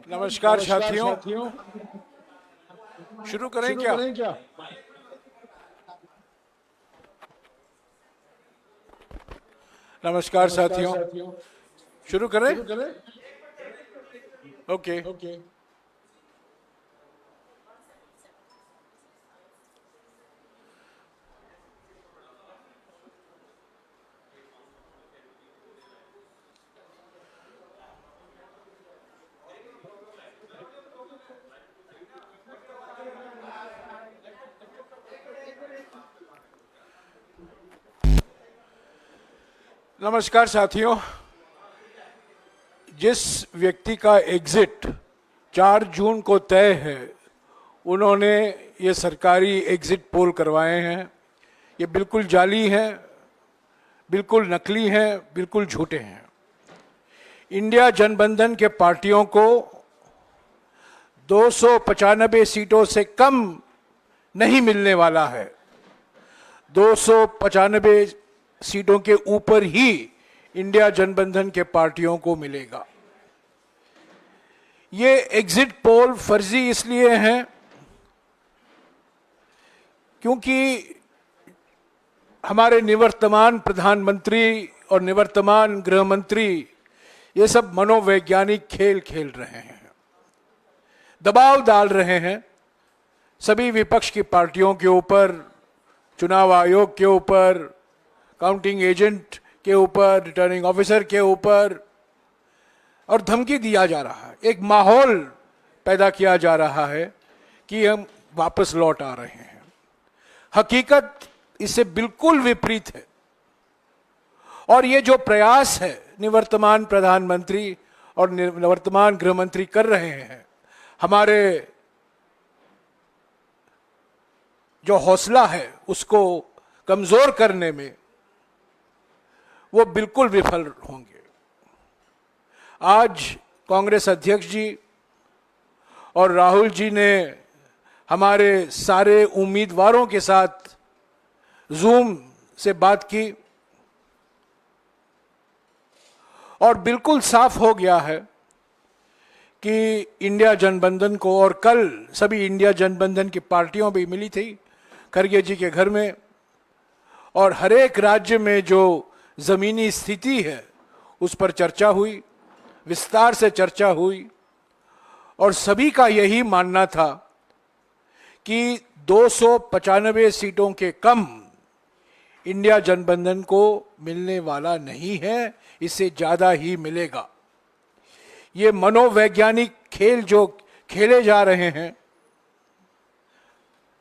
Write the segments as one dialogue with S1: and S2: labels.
S1: नमस्कार साथियों, शुरू करें क्या? नमस्कार साथियों, शुरू करें? ओके। नमस्कार साथियों, जिस व्यक्ति का एग्जिट 4 जून को तय है, उन्होंने ये सरकारी एग्जिट पोल करवाए हैं। ये बिल्कुल जाली हैं, बिल्कुल नकली हैं, बिल्कुल झूठे हैं। इंडिया जनबंधन के पार्टियों को 295 सीटों से कम नहीं मिलने वाला है। 295 सीटों के ऊपर ही इंडिया जनबंधन के पार्टियों को मिलेगा। ये एग्जिट पोल फर्जी इसलिए हैं क्योंकि हमारे निवर्तमान प्रधानमंत्री और निवर्तमान गृह मंत्री ये सब मनोवैज्ञानिक खेल खेल रहे हैं, दबाव डाल रहे हैं सभी विपक्ष की पार्टियों के ऊपर, चुनाव आयोग के ऊपर, काउंटिंग एजेंट के ऊपर, रिटर्निंग ऑफिसर के ऊपर, और धमकी दिया जा रहा है। एक माहौल पैदा किया जा रहा है कि हम वापस लौट आ रहे हैं। हकीकत इससे बिल्कुल विपरीत है। और ये जो प्रयास है निवर्तमान प्रधानमंत्री और निवर्तमान गृह मंत्री कर रहे हैं, हमारे जो हौसला है उसको कमजोर करने में, वो बिल्कुल विफल होंगे। आज कांग्रेस अध्यक्ष जी और राहुल जी ने हमारे सारे उम्मीदवारों के साथ जूम से बात की और बिल्कुल साफ हो गया है कि इंडिया जनबंधन को, और कल सभी इंडिया जनबंधन की पार्टियों भी मिली थी खड़गे जी के घर में, और हर एक राज्य में जो जमीनी स्थिति है उस पर चर्चा हुई, विस्तार से चर्चा हुई, और सभी का यही मानना था कि 295 सीटों के कम इंडिया जनबंधन को मिलने वाला नहीं है, इससे ज्यादा ही मिलेगा। ये मनोवैज्ञानिक खेल जो खेले जा रहे हैं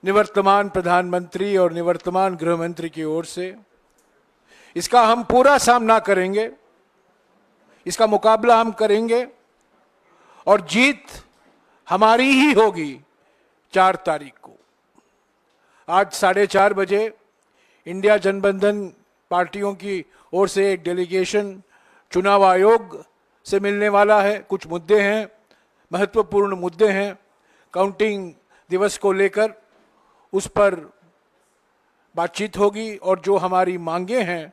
S1: निवर्तमान प्रधानमंत्री और निवर्तमान गृह मंत्री की ओर से, इसका हम पूरा सामना करेंगे, इसका मुकाबला हम करेंगे और जीत हमारी ही होगी 4 तारीख को। आज 4:30 बजे इंडिया जनबंधन पार्टियों की ओर से एक डेलीगेशन चुनाव आयोग से मिलने वाला है। कुछ मुद्दे हैं, महत्वपूर्ण मुद्दे हैं काउंटिंग दिवस को लेकर, उस पर बातचीत होगी और जो हमारी मांगे हैं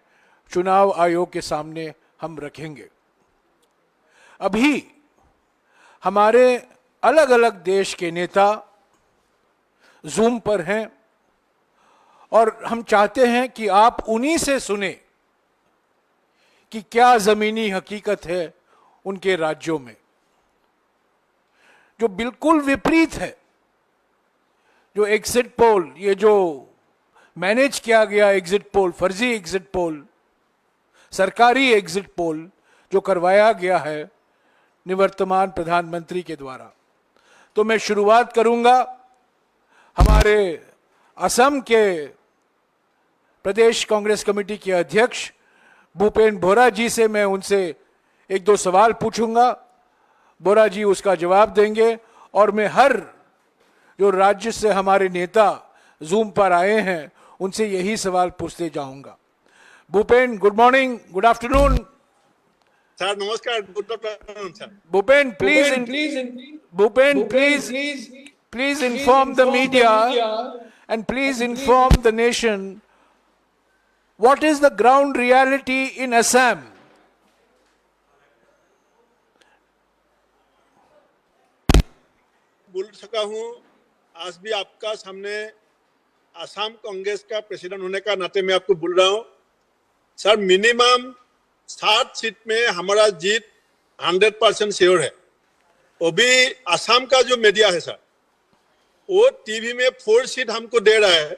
S1: चुनाव आयोग के सामने हम रखेंगे। अभी हमारे अलग अलग देश के नेता जूम पर हैं और हम चाहते हैं कि आप उन्हीं से सुने कि क्या जमीनी हकीकत है उनके राज्यों में, जो बिल्कुल विपरीत है। जो एग्जिट पोल, ये जो मैनेज किया गया एग्जिट पोल, फर्जी एग्जिट पोल, सरकारी एग्जिट पोल जो करवाया गया है निवर्तमान प्रधानमंत्री के द्वारा। तो मैं शुरुआत करूंगा हमारे असम के प्रदेश कांग्रेस कमेटी के अध्यक्ष भूपेन बोहरा जी से। मैं उनसे 1-2 सवाल पूछूंगा, बोहरा जी उसका जवाब देंगे, और मैं हर जो राज्य से हमारे नेता जूम पर आए हैं उनसे यही सवाल पूछते जाऊंगा। Bhupen, good morning, good afternoon.
S2: Sir नमस्कार, good afternoon sir.
S1: Bhupen please inform the media and please inform the nation what is the ground reality in Assam.
S2: बोल सका हूं, आज भी आपका सामने असम कांग्रेस का प्रेसिडेंट होने का नाते मैं आपको बोल रहा हूं। सर, मिनिमम 60 सीट में हमारा जीत 100% श्योर है। वो भी असम का जो मीडिया है सर, वो टीवी में 4 सीट हमको दे रहा है,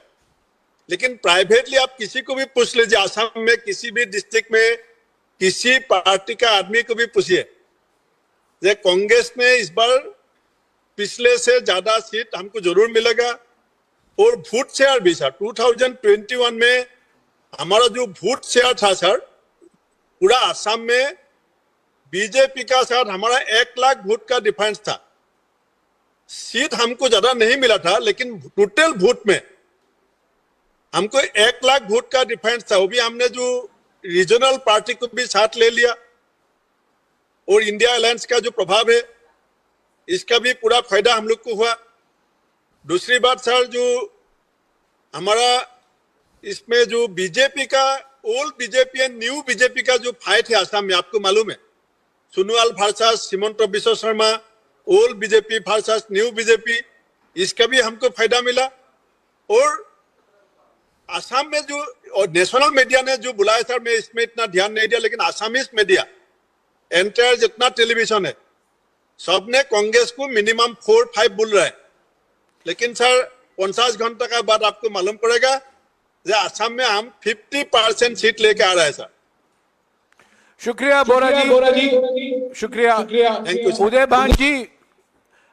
S2: लेकिन प्राइवेटली आप किसी को भी पूछ लीजिए, असम में किसी भी डिस्ट्रिक्ट में किसी पार्टी का आदमी को भी पूछिए, कांग्रेस में इस बार पिछले से ज्यादा सीट हमको जरूर मिलेगा। और वोट शेयर भी सर 2021 में हमारा जो वोट शेयर था सर, पूरा असम में बीजेपी का सर हमारा 1 लाख वोट का डिफरेंस था। सीट हमको ज्यादा नहीं मिला था, लेकिन टोटल वोट में हमको 1 लाख वोट का डिफरेंस था। वो भी हमने जो रीजनल पार्टी को भी साथ ले लिया, और इंडिया अलायंस का जो प्रभाव है इसका भी पूरा फायदा हम लोग को हुआ। दूसरी बात सर, जो हमारा इसमें जो बीजेपी का old BJP and new BJP का जो फाइट है असम में, आपको मालूम है, Sonowal versus Himanta Biswa Sharma, old BJP versus new BJP, इसका भी हमको फायदा मिला। और असम में जो और नेशनल मीडिया ने जो बुलाया सर, मैं इसमें इतना ध्यान नहीं दिया, लेकिन आसामीज मीडिया एंटायर जितना टेलीविजन है सबने कांग्रेस को मिनिमम 4-5 बोल रहा है। लेकिन सर 50 घंटे का बाद आपको मालूम पड़ेगा असम में हम 50% सीट लेके आ रहे हैं सर।
S1: शुक्रिया बोरा जी, शुक्रिया।
S2: Thank you sir.
S1: उदय भान जी,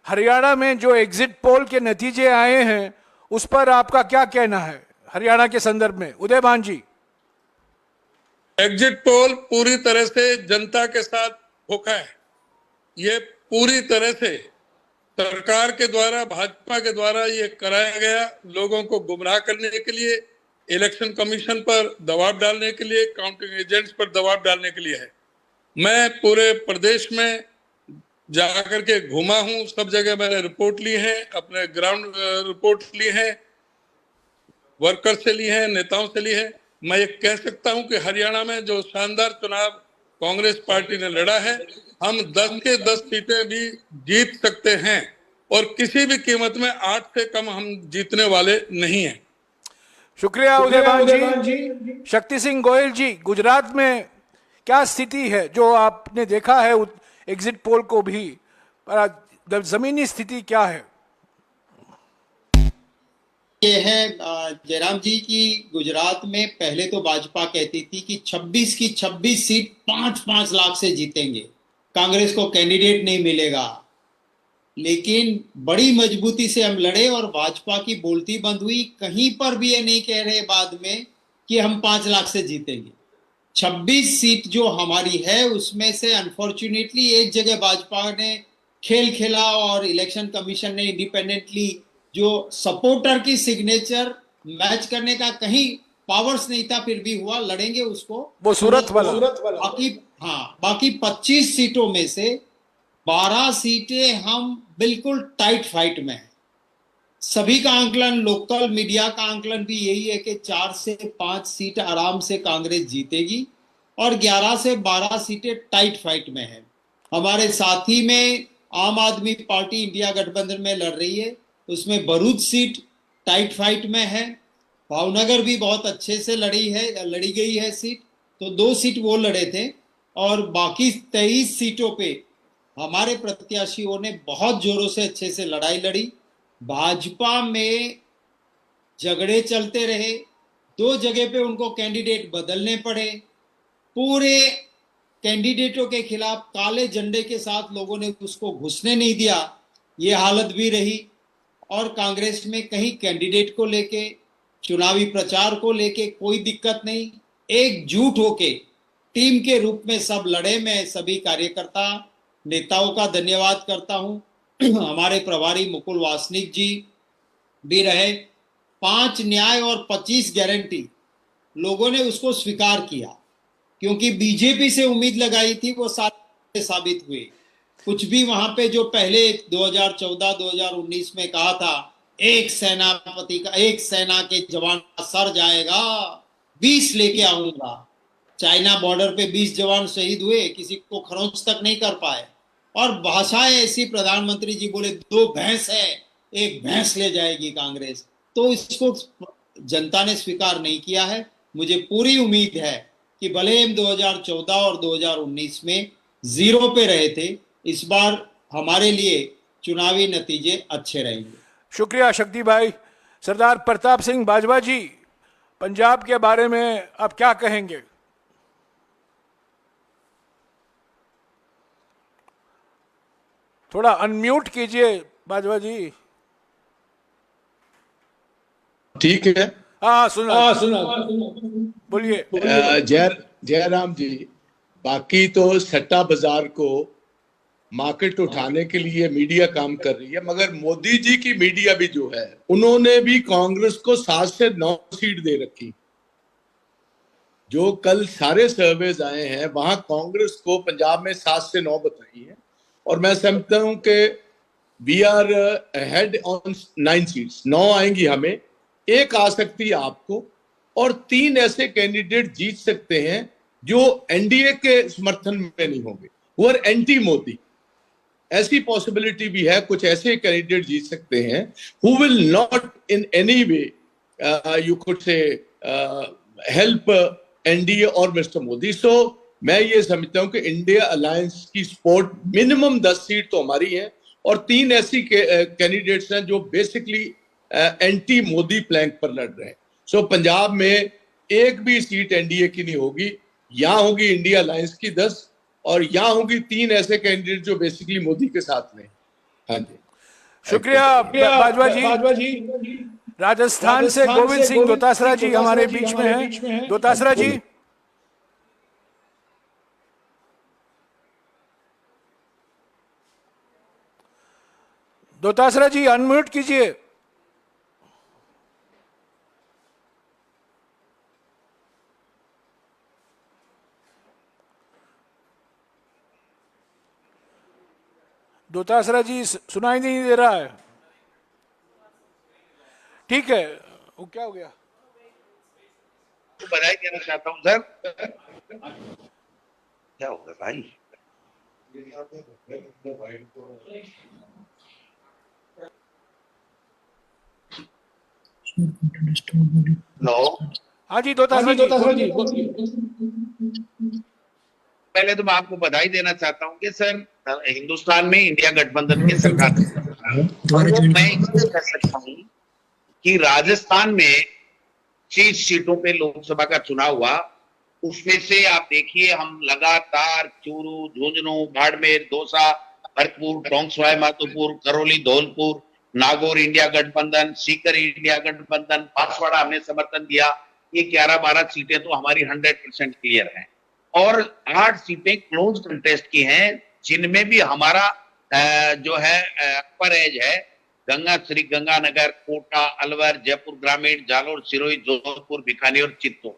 S1: हरियाणा में जो एग्जिट पोल के नतीजे आए हैं उस पर आपका क्या कहना है हरियाणा के संदर्भ में? उदय भान जी।
S3: एग्जिट पोल पूरी तरह से जनता के साथ धोखा है। ये पूरी तरह से सरकार के द्वारा, भाजपा के द्वारा ये कराया गया, लोगों को गुमराह करने के लिए, इलेक्शन कमीशन पर दबाव डालने के लिए, काउंटिंग एजेंट्स पर दबाव डालने के लिए है। मैं पूरे प्रदेश में जाकर के घूमा हूं, सब जगह मैंने रिपोर्ट ली है, अपने ग्राउंड रिपोर्ट ली है, वर्कर से ली है, नेताओं से ली है। मैं ये कह सकता हूं कि हरियाणा में जो शानदार चुनाव कांग्रेस पार्टी ने लड़ा है, हम 10 के 10 सीटें भी जीत सकते हैं, और किसी भी कीमत में 8 से कम हम जीतने वाले नहीं हैं।
S1: शुक्रिया उदय भान जी। शक्ति सिंह गोयल जी, गुजरात में क्या स्थिति है जो आपने देखा है एग्जिट पोल को भी, जमीनी स्थिति क्या है?
S4: ये है जयराम जी की गुजरात में पहले तो भाजपा कहती थी कि 26 की 26 सीट 5-5 लाख से जीतेंगे, कांग्रेस को कैंडिडेट नहीं मिलेगा। लेकिन बड़ी मजबूती से हम लड़े और भाजपा की बोलती बंद हुई। कहीं पर भी ये नहीं कह रहे बाद में कि हम 5 लाख से जीतेंगे। 26 सीट जो हमारी है उसमें से अनफॉर्चुनेटली एक जगह भाजपा ने खेल खेला और इलेक्शन कमीशन ने इंडिपेंडेंटली जो सपोर्टर की सिग्नेचर मैच करने का कहीं पावर्स नहीं था, फिर भी हुआ। लड़ेंगे उसको,
S1: वो सूरत वाला।
S4: बाकी 25 सीटों में से 12 सीटें हम बिल्कुल टाइट फाइट में हैं। सभी का आंकलन, लोकल मीडिया का आंकलन भी यही है कि 4 से 5 सीट आराम से कांग्रेस जीतेगी और 11 से 12 सीटें टाइट फाइट में है। हमारे साथी में आम आदमी पार्टी इंडिया गठबंधन में लड़ रही है, उसमें भरूच सीट टाइट फाइट में है। भावनगर भी बहुत अच्छे से लड़ी गई है सीट, तो 2 सीट वो लड़े थे, और बाकी 23 सीटों पे हमारे प्रत्याशियों ने बहुत जोरों से अच्छे से लड़ाई लड़ी। भाजपा में झगड़े चलते रहे, 2 जगह पे उनको कैंडिडेट बदलने पड़े। पूरे कैंडिडेटों के खिलाफ काले झंडे के साथ लोगों ने उसको घुसने नहीं दिया, ये हालत भी रही। और कांग्रेस में कहीं कैंडिडेट को लेके, चुनावी प्रचार को लेके कोई दिक्कत नहीं, एकजुट होके टीम के रूप में सब लड़े। मैं सभी कार्यकर्ता नेताओं का धन्यवाद करता हूं। हमारे प्रभारी मुकुल वासनिक जी भी रहे। 5 न्याय और 25 गारंटी लोगों ने उसको स्वीकार किया, क्योंकि बीजेपी से उम्मीद लगाई थी वो सारे साबित हुए। कुछ भी वहां पे जो पहले 2014-2019 में कहा था, एक सेना के जवान का सर जाएगा, 20 लेके आऊंगा। चाइना बॉर्डर पे 20 जवान शहीद हुए, किसी को खरोंच तक नहीं कर पाए। और भाषाएं ऐसी, प्रधानमंत्री जी बोले 2 भैंस है, 1 भैंस ले जाएगी कांग्रेस, तो इसको जनता ने स्वीकार नहीं किया है। मुझे पूरी उम्मीद है कि भले हम 2014 और 2019 में 0 पे रहे थे, इस बार हमारे लिए चुनावी नतीजे अच्छे रहेंगे।
S1: शुक्रिया शक्ति भाई। सरदार प्रताप सिंह बाजवा जी, पंजाब के बारे में आप क्या कहेंगे? थोड़ा अनम्यूट कीजिए बाजवा जी।
S5: ठीक है।
S1: हाँ सुना बोलिए।
S5: जयराम जी, बाकी तो सट्टा बाजार को मार्केट उठाने के लिए मीडिया काम कर रही है, मगर मोदी जी की मीडिया भी जो है, उन्होंने भी कांग्रेस को 7 से 9 सीट दे रखी। जो कल सारे सर्वेज आए हैं वहां कांग्रेस को पंजाब में 7 से 9 बताई है, और मैं समझता हूं कि we are head on 9 seats. 9 आएंगी हमें, 1 आ सकती है आपको, और 3 ऐसे कैंडिडेट जीत सकते हैं जो एनडीए के समर्थन में नहीं होंगे, वो आर एंटी मोदी। ऐसी पॉसिबिलिटी भी है, कुछ ऐसे कैंडिडेट जीत सकते हैं who will not in any way you could say help NDA और मिस्टर मोदी। सो मैं ये समझता हूं कि इंडिया अलायंस की सपोर्ट मिनिमम 10 सीट तो हमारी है, और 3 ऐसी कैंडिडेट्स हैं जो बेसिकली एंटी मोदी प्लैंक पर लड़ रहे हैं। सो पंजाब में 1 भी सीट एनडीए की नहीं होगी, यहां होगी इंडिया अलायंस की 10, और यहां होगी 3 ऐसे कैंडिडेट जो बेसिकली मोदी के साथ में। हाँ जी,
S1: शुक्रिया बाजवा जी। राजस्थान से गोविंद सिंह दोतासरा जी हमारे बीच में हैं। दोतासरा जी, दोतासरा जी अनम्यूट कीजिए। दोतासरा जी सुनाई नहीं दे रहा है। ठीक है, वो क्या हो गया?
S6: तो बधाई देना चाहता हूं सर। क्या होगा भाई? हेलो,
S1: हाँ जी दोतासरा जी।
S6: पहले तो मैं आपको बधाई देना चाहता हूं कि सर हिंदुस्तान में इंडिया गठबंधन की सरकार मैं इसलिए कह सकता हूं कि राजस्थान में 30 सीटों पे लोकसभा का चुनाव हुआ, उसमें से आप देखिए हम लगातार चूरू, झुंझुनू, बाड़मेर, दौसा, भरतपुर, टोंक सवाई माधोपुर, करौली, धौलपुर, नागौर इंडिया गठबंधन, सीकर इंडिया गठबंधन, बांसवाड़ा हमने समर्थन दिया। ये 11-12 सीटें तो हमारी 100% क्लियर हैं, और 8 सीटें क्लोज कंटेस्ट की हैं, जिनमें भी हमारा जो है अपर एज है गंगा, श्री गंगानगर, कोटा, अलवर, जयपुर ग्रामीण, जालोर, सिरोही, जोधपुर, बीकानेर, चित्तौड़।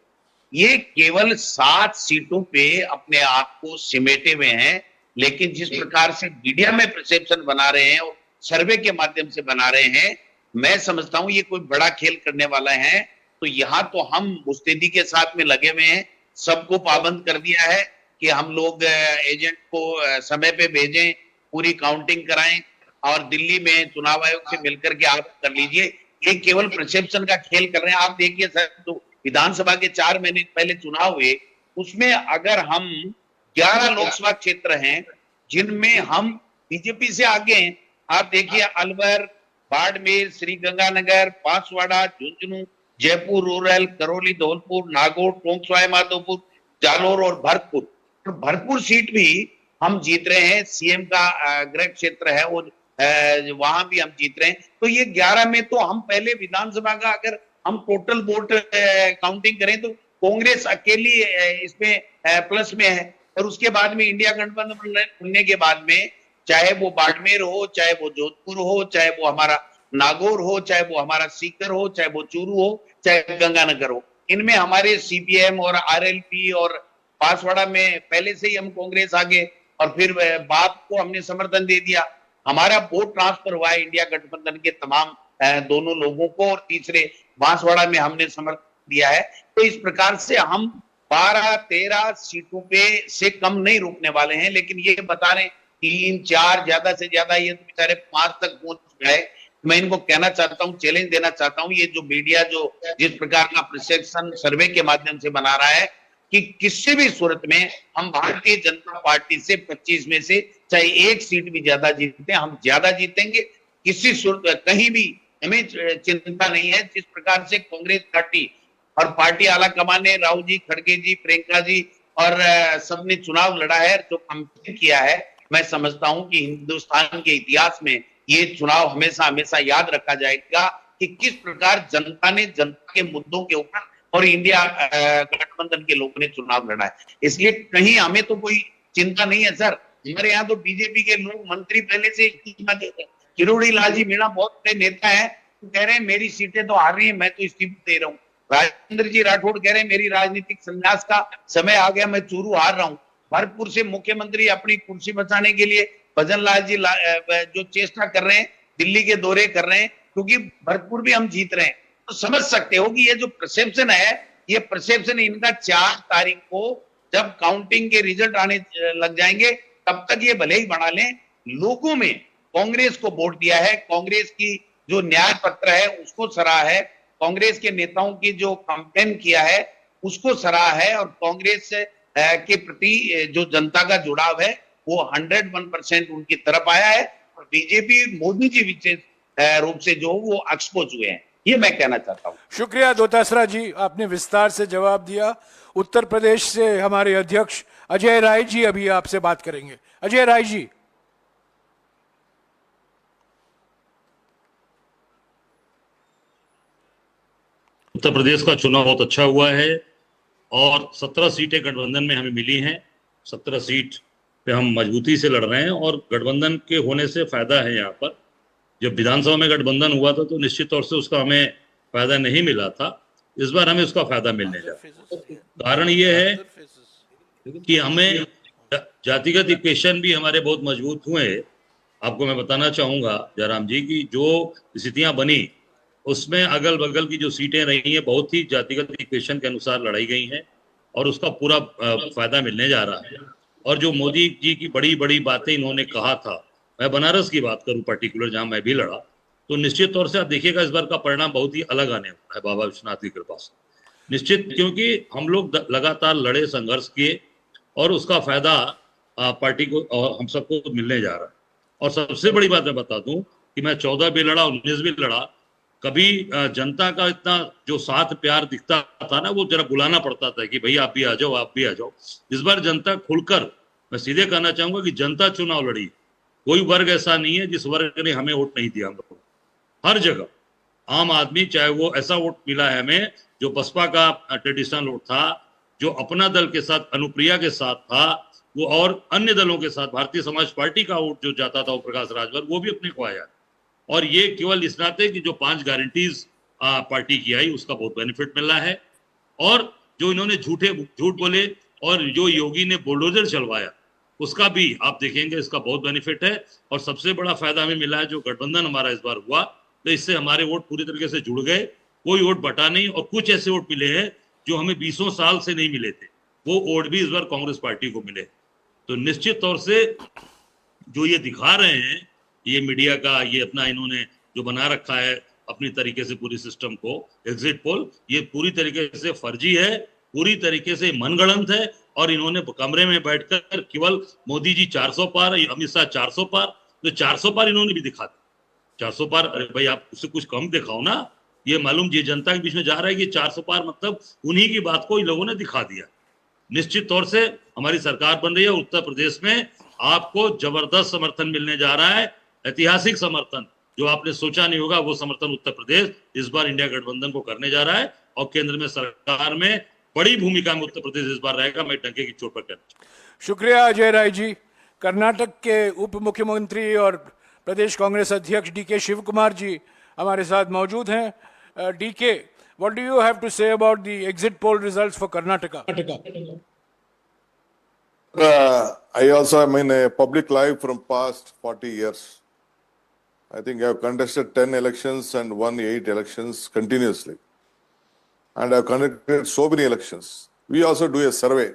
S6: ये केवल 7 सीटों पे अपने आप को सिमेटे हुए हैं, लेकिन जिस प्रकार से मीडिया में परसेप्शन बना रहे हैं और सर्वे के माध्यम से बना रहे हैं, मैं समझता हूं ये कोई बड़ा खेल करने वाला है। तो यहाँ तो हम मुस्तैदी के साथ में लगे हुए हैं, सबको पाबंद कर दिया है कि हम लोग एजेंट को समय पे भेजें, पूरी काउंटिंग कराएं, और दिल्ली में चुनाव आयोग से मिलकर के आप कर लीजिए। ये केवल परसेप्शन का खेल कर रहे हैं। आप देखिए सर, तो विधानसभा के 4 महीने पहले चुनाव हुए, उसमें अगर हम 11 लोकसभा क्षेत्र हैं जिनमें हम बीजेपी से आगे हैं, आप देखिए अलवर, बाड़मेर, श्री गंगानगर, बांसवाड़ा, झुंझुनू, जयपुर रूरल, करौली, धौलपुर, नागौर, टोंक सवाई माधोपुर, जालोर और भरतपुर। भरतपुर सीट भी हम जीत रहे हैं, सीएम का गृह क्षेत्र है वो, वहां भी हम जीत रहे हैं। तो ये 11 में तो हम पहले विधानसभा का अगर हम टोटल वोट काउंटिंग करें तो कांग्रेस अकेली इसमें प्लस में है, और उसके बाद में इंडिया गठबंधन बनने के बाद में चाहे वो बाड़मेर हो, चाहे वो जोधपुर हो, चाहे वो हमारा नागौर हो, चाहे वो हमारा सीकर हो, चाहे वो चूरू हो, चाहे गंगानगर हो, इनमें हमारे सीपीएम और आरएलपी और बांसवाड़ा में पहले से ही हम कांग्रेस आगे, और फिर बाप को हमने समर्थन दे दिया। हमारा वोट ट्रांसफर हुआ है इंडिया गठबंधन के तमाम दोनों लोगों को, और तीसरे बांसवाड़ा में हमने समर्थन दिया है। तो इस प्रकार से हम 12-13 सीटों पे से कम नहीं रुकने वाले हैं, लेकिन ये बता रहे 3, 4 ज्यादा से ज्यादा ये तो बेचारे 5 तक पहुंच गए। मैं इनको कहना चाहता हूं, चैलेंज देना चाहता हूं, ये जो मीडिया जो जिस प्रकार का परसेप्शन सर्वे के माध्यम से बना रहा है कि किसी भी सूरत में हम भारतीय जनता पार्टी से 25 में से चाहे एक सीट भी ज्यादा जीते, हम ज्यादा जीतेंगे। किसी सूरत कहीं भी हमें चिंता नहीं है। जिस प्रकार से कांग्रेस पार्टी और पार्टी आला कमान ने राहुल जी, खड़गे जी, प्रियंका जी और सबने चुनाव लड़ा है, जो कैंपेन किया है, मैं समझता हूं कि हिंदुस्तान के इतिहास में ये चुनाव हमेशा हमेशा याद रखा जाएगा कि किस प्रकार जनता ने जनता के मुद्दों के ऊपर और इंडिया गठबंधन के लोगों ने चुनाव लड़ा है। इसलिए कहीं हमें तो कोई चिंता नहीं है सर। हमारे यहाँ तो बीजेपी के लोग मंत्री पहले से किरोड़ी लाल जी मीणा बहुत बड़े नेता है, तो कह रहे हैं मेरी सीटें तो हार रही है, मैं तो इस्तीफा दे रहा हूँ। राजेंद्र जी राठौड़ कह रहे हैं मेरी राजनीतिक संन्यास का समय आ गया, मैं चूरू हार रहा हूँ। भरतपुर से मुख्यमंत्री अपनी कुर्सी बचाने के लिए भजन लाल जी जो चेष्टा कर रहे हैं, दिल्ली के दौरे कर रहे हैं, क्योंकि भरतपुर भी हम जीत रहे हैं। तो समझ सकते हो कि ये जो परसेप्शन है, ये परसेप्शन इनका 4 तारीख को जब काउंटिंग के रिजल्ट आने लग जाएंगे, तब तक ये भले ही बना लें। लोगों में कांग्रेस को वोट दिया है, कांग्रेस की जो न्याय पत्र है उसको सराहा है, कांग्रेस के नेताओं की जो कैंपेन किया है उसको सराहा है, और कांग्रेस के प्रति जो जनता का जुड़ाव है वो 101% उनकी तरफ आया है। और बीजेपी मोदी जी विशेष रूप से जो वो एक्सपोज हुए हैं, ये मैं कहना चाहता हूं।
S1: शुक्रिया दोतासरा जी, आपने विस्तार से जवाब दिया। उत्तर प्रदेश से हमारे अध्यक्ष अजय राय जी अभी आपसे बात करेंगे। अजय राय जी।
S7: उत्तर प्रदेश का चुनाव बहुत अच्छा हुआ है और 17 सीटें गठबंधन में हमें मिली हैं। 17 सीट पे हम मजबूती से लड़ रहे हैं और गठबंधन के होने से फायदा है। यहाँ पर जब विधानसभा में गठबंधन हुआ था तो निश्चित तौर से उसका हमें फायदा नहीं मिला था। इस बार हमें उसका फायदा मिलने जा रहा है। कारण ये है कि हमें जातिगत इक्वेशन भी हमारे बहुत मजबूत हुए। आपको मैं बताना चाहूंगा जयराम जी की जो स्थितियां बनी उसमें अगल बगल की जो सीटें रही हैं बहुत ही जातिगत इक्वेशन के अनुसार लड़ाई गई हैं और उसका पूरा फायदा मिलने जा रहा है। और जो मोदी जी की बड़ी बड़ी बातें इन्होंने कहा था, मैं बनारस की बात करूं पर्टिकुलर जहां मैं भी लड़ा, तो निश्चित तौर से आप देखिएगा इस बार का परिणाम बहुत ही अलग आने वाला है बाबा विश्वनाथ की कृपा से। निश्चित, क्योंकि हम लोग लगातार लड़े, संघर्ष किए और उसका फायदा पार्टी को और हम सबको मिलने जा रहा है। और सबसे बड़ी बात मैं बता दूं कि मैं 14 भी लड़ा, 19 भी लड़ा, कभी जनता का इतना जो साथ प्यार दिखता था ना, वो जरा बुलाना पड़ता था कि भाई आप भी आ जाओ, आप भी आ जाओ। इस बार जनता खुलकर, मैं सीधे कहना चाहूंगा कि जनता चुनाव लड़ी। कोई वर्ग ऐसा नहीं है जिस वर्ग ने हमें वोट नहीं दिया। हम लोग हर जगह आम आदमी, चाहे वो ऐसा वोट मिला है हमें जो बसपा का ट्रेडिशनल वोट था, जो अपना दल के साथ, अनुप्रिया के साथ था, वो और अन्य दलों के साथ भारतीय समाज पार्टी का वोट जो जाता था वो प्रकाश राजभर, वो भी अपने को आया। और ये केवल इस नाते कि जो 5 गारंटीज पार्टी की आई उसका बहुत बेनिफिट मिल रहा है। और जो इन्होंने झूठ बोले और जो योगी ने बुलडोजर चलवाया उसका भी आप देखेंगे, इसका बहुत बेनिफिट है। और सबसे बड़ा फायदा हमें मिला है जो गठबंधन हमारा इस बार हुआ, तो इससे हमारे वोट पूरी तरीके से जुड़ गए, कोई वोट बटा नहीं। और कुछ ऐसे वोट मिले हैं जो हमें 20 साल से नहीं मिले थे, वो वोट भी इस बार कांग्रेस पार्टी को मिले। तो निश्चित तौर से जो ये दिखा रहे हैं, ये मीडिया का ये अपना इन्होंने जो बना रखा है अपनी तरीके से पूरी सिस्टम को, एग्जिट पोल, ये पूरी तरीके से फर्जी है, पूरी तरीके से मनगढ़ंत है। और इन्होंने कमरे में बैठकर केवल मोदी जी 400 पार, अमित शाह 400 पार, तो 400 पार इन्होंने भी दिखा दिया। 400 पार, अरे भाई आप उससे कुछ कम दिखाओ ना। ये मालूम ये जनता के बीच में जा रहा है कि 400 पार मतलब उन्हीं की बात को इन लोगों ने दिखा दिया। निश्चित तौर से हमारी सरकार बन रही है उत्तर प्रदेश में, आपको जबरदस्त समर्थन मिलने जा रहा है, ऐतिहासिक समर्थन जो आपने सोचा नहीं होगा, वो समर्थन उत्तर प्रदेश इस बार इंडिया गठबंधन को करने जा रहा है। और केंद्र में सरकार में बड़ी भूमिका में उत्तर प्रदेश इस बार रहेगा, मैं डंके की चोट पर कहना।
S1: शुक्रिया अजय राय जी। कर्नाटक के उप मुख्यमंत्री और प्रदेश कांग्रेस अध्यक्ष डीके शिव कुमार जी हमारे साथ मौजूद हैं। DK, what do you have to say about the exit poll results for Karnataka?
S8: I also am in a public life from past 40 years. I think I have contested 10 elections and won 8 elections continuously. And I have conducted so many elections. We also do a survey.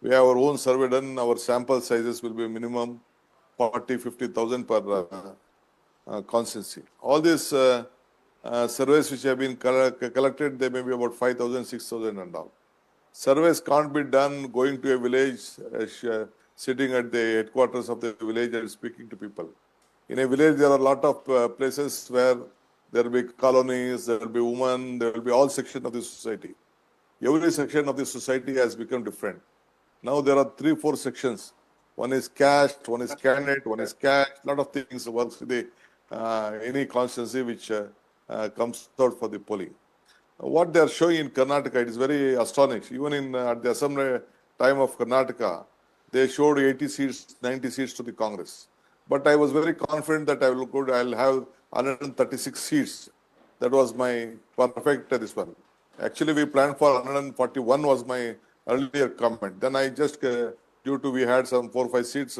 S8: We have our own survey done. Our sample sizes will be minimum 40, 50,000 per constituency. All these surveys which have been collected, they may be about 5,000, 6,000 and all. Surveys can't be done going to a village, sitting at the headquarters of the village and speaking to people. In a village, there are a lot of places where there will be colonies, there will be women, there will be all sections of the society. Every section of the society has become different. Now there are 3-4 sections. One is caste, one is candidate, one is caste. A lot of things works with the any constituency which comes out for the polling. What they are showing in Karnataka, it is very astonishing. Even in at the assembly time of Karnataka, they showed 80 seats, 90 seats to the Congress. But I was very confident that I'll have 136 seats. That was my perfect this one. Actually, we planned for 141 was my earlier comment. Then I just, due to we had some 4 or 5 seats,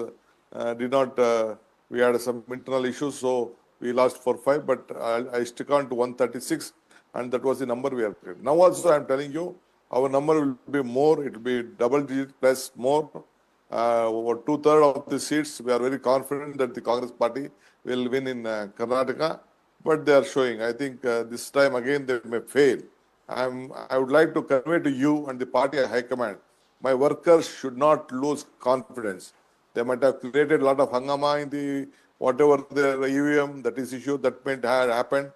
S8: we had some internal issues, so we lost 4 or 5, but I stuck on to 136, and that was the number we are. Now also I am telling you, our number will be more, it will be double digit plus more. Over 2/3 of the seats, we are very confident that the Congress party will win in Karnataka, but they are showing, I think this time again they may fail. I would like to convey to you and the party high command, my workers should not lose confidence. They might have created a lot of hangama in the whatever the EVM that is issue that might have happened.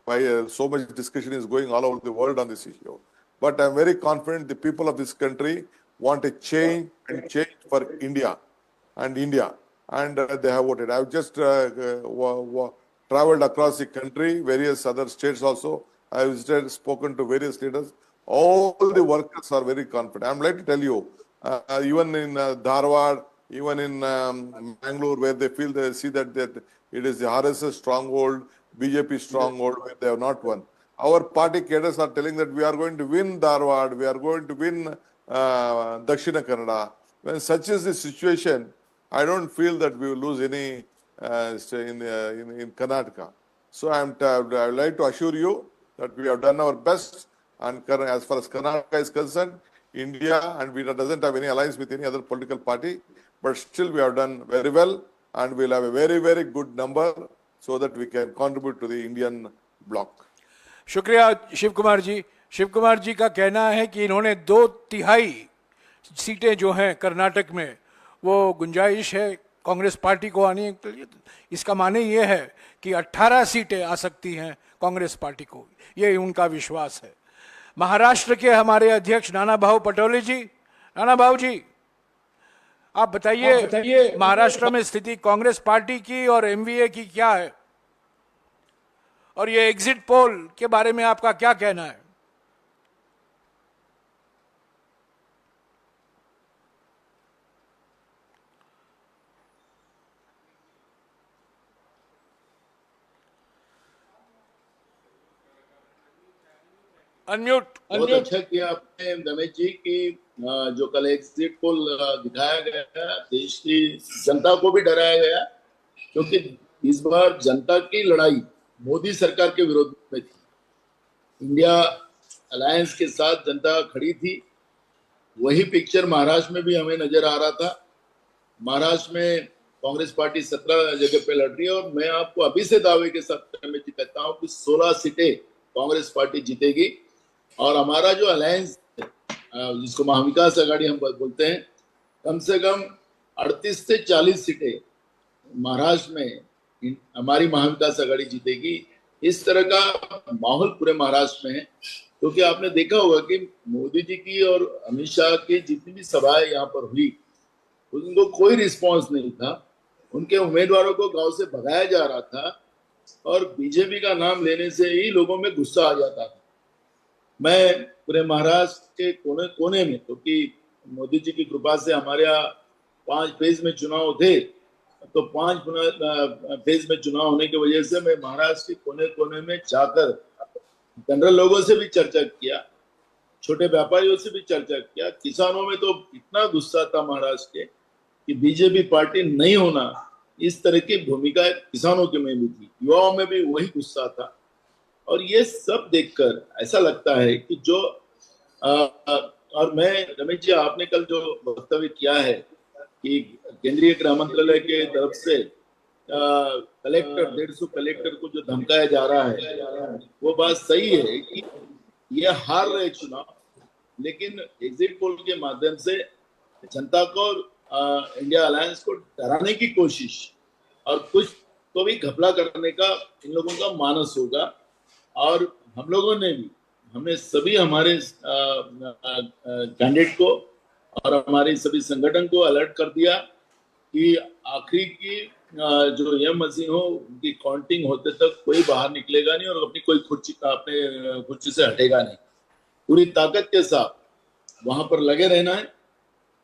S8: Why so much discussion is going all over the world on this issue. But I'm very confident the people of this country want a change and change for India, and they have voted. I've just traveled across the country, various other states also. I have spoken to various leaders. All the workers are very confident. I'm like to tell you, even in Dharwad, even in Bangalore, where they see that it is the RSS stronghold, BJP stronghold, where they have not won. Our party cadres are telling that we are going to win Dharwad, we are going to win Dakshina Kannada. When such is the situation, I don't feel that we will lose any in Karnataka. So I would like to assure you that we have done our best, and as far as Karnataka is concerned, India and we doesn't have any alliance with any other political party, but still we have done very well, and we'll have a very, very good number so that we can contribute to the Indian bloc.
S1: शुक्रिया शिव कुमार जी। शिव कुमार जी का कहना है कि इन्होंने 2/3 सीटें जो हैं कर्नाटक में वो गुंजाइश है कांग्रेस पार्टी को आने के लिए। इसका माने ये है कि 18 सीटें आ सकती हैं कांग्रेस पार्टी को, ये उनका विश्वास है। महाराष्ट्र के हमारे अध्यक्ष नाना भाऊ पटोले जी, नाना भाऊ जी आप बताइए महाराष्ट्र में स्थिति कांग्रेस पार्टी की और एमवीए की क्या है, और ये एग्जिट पोल के बारे में आपका क्या कहना है? अनम्यूट।
S5: बहुत अच्छा किया आपने रमेश जी की जो कल एग्जिट पोल दिखाया गया, देश की जनता को भी डराया गया, क्योंकि इस बार जनता की लड़ाई मोदी सरकार के विरोध में थी। इंडिया अलायंस के साथ जनता खड़ी थी। वही पिक्चर महाराष्ट्र में भी हमें नजर आ रहा था। महाराष्ट्र में कांग्रेस पार्टी 17 जगह पे लड़ रही है, और मैं आपको अभी से दावे के साथ कहता हूं कि 16 सीटें कांग्रेस पार्टी जीतेगी, और हमारा जो अलायंस जिसको महाविकास आघाड़ी हम बोलते हैं, कम से कम 38 से 40 सीटें महाराष्ट्र में हमारी महाविकास आघाड़ी जीतेगी। इस तरह का माहौल पूरे महाराष्ट्र में है, क्योंकि आपने देखा होगा कि मोदी जी की और अमित शाह की जितनी भी सभाएं यहाँ पर हुई, उनको कोई रिस्पांस नहीं था। उनके उम्मीदवारों को गांव से भगाया जा रहा था, और बीजेपी का नाम लेने से ही लोगों में गुस्सा आ जाता था। मैं पूरे महाराष्ट्र के कोने कोने में, क्योंकि मोदी जी की कृपा से हमारे यहाँ 5 फेज में चुनाव थे, तो 5 फेज में चुनाव होने की वजह से मैं महाराष्ट्र के कोने कोने में जाकर जनरल लोगों से भी चर्चा किया, छोटे व्यापारियों से भी चर्चा किया। किसानों में तो इतना गुस्सा था महाराष्ट्र के कि बीजेपी पार्टी नहीं होना, इस तरह की भूमिका किसानों के में भी थी, युवाओं में भी वही गुस्सा था। और ये सब देखकर ऐसा लगता है कि और मैं रमेश जी, आपने कल जो वक्तव्य किया है,
S9: कि केंद्रीय गृह मंत्रालय के तरफ से कलेक्टर 150 कलेक्टर को जो धमकाया जा रहा है वो बात सही है कि ये हार रहे चुनाव, लेकिन एग्जिट पोल के माध्यम से जनता को इंडिया अलायंस को डराने की कोशिश और कुछ तो भी घपला करने का इन लोगों का मानस होगा। और हम लोगों ने भी, हमने सभी हमारे कैंडिडेट को और हमारे सभी संगठन को अलर्ट कर दिया कि आखिरी की जो ये मशीन हो उनकी काउंटिंग होते तक कोई बाहर निकलेगा नहीं और अपनी कुर्सी से हटेगा नहीं। पूरी ताकत के साथ वहां पर लगे रहना है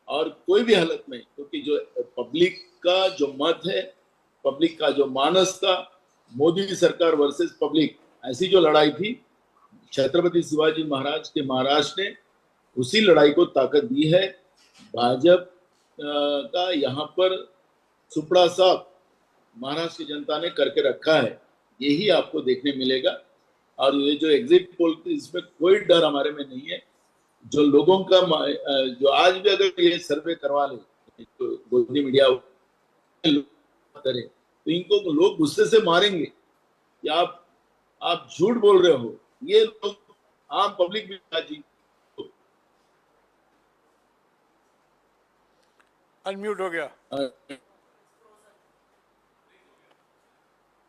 S9: और कोई भी हालत में, क्योंकि जो पब्लिक का जो मत है, पब्लिक का जो मानस था, मोदी सरकार वर्सेस पब्लिक, ऐसी जो लड़ाई थी छत्रपति शिवाजी महाराज के महाराष्ट्र ने उसी लड़ाई को ताकत दी है। भाजपा का यहाँ पर सुपड़ा साफ महाराष्ट्र की जनता ने करके रखा है, यही आपको देखने मिलेगा। और ये जो एग्जिट पोल, इसमें कोई डर हमारे में नहीं है। जो लोगों का जो आज भी अगर ये सर्वे करवा ले तो गोदी मीडिया करे तो इनको लोग गुस्से से मारेंगे कि आप झूठ बोल रहे हो। ये लोग आम पब्लिक भी जी
S1: अनम्यूट हो गया।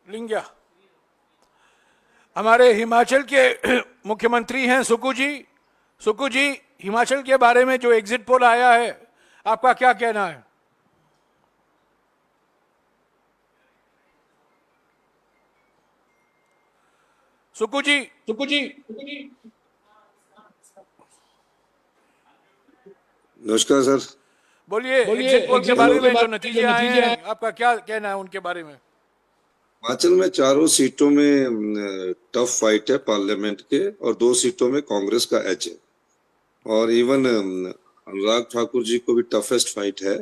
S1: लिंगिया हमारे हिमाचल के मुख्यमंत्री हैं सुक्खू जी। सुक्खू जी, हिमाचल के बारे में जो एग्जिट पोल आया है आपका क्या कहना है? सुक्खू जी
S10: नमस्कार सर।
S1: बोलिए एग्जिट पोल के बारे में जो नतीजे आए हैं आपका क्या कहना है उनके बारे में?
S10: हिमाचल में 4 सीटों में टफ फाइट है पार्लियामेंट के और 2 सीटों में कांग्रेस का एज है और इवन अनुराग ठाकुर जी को भी टफेस्ट फाइट है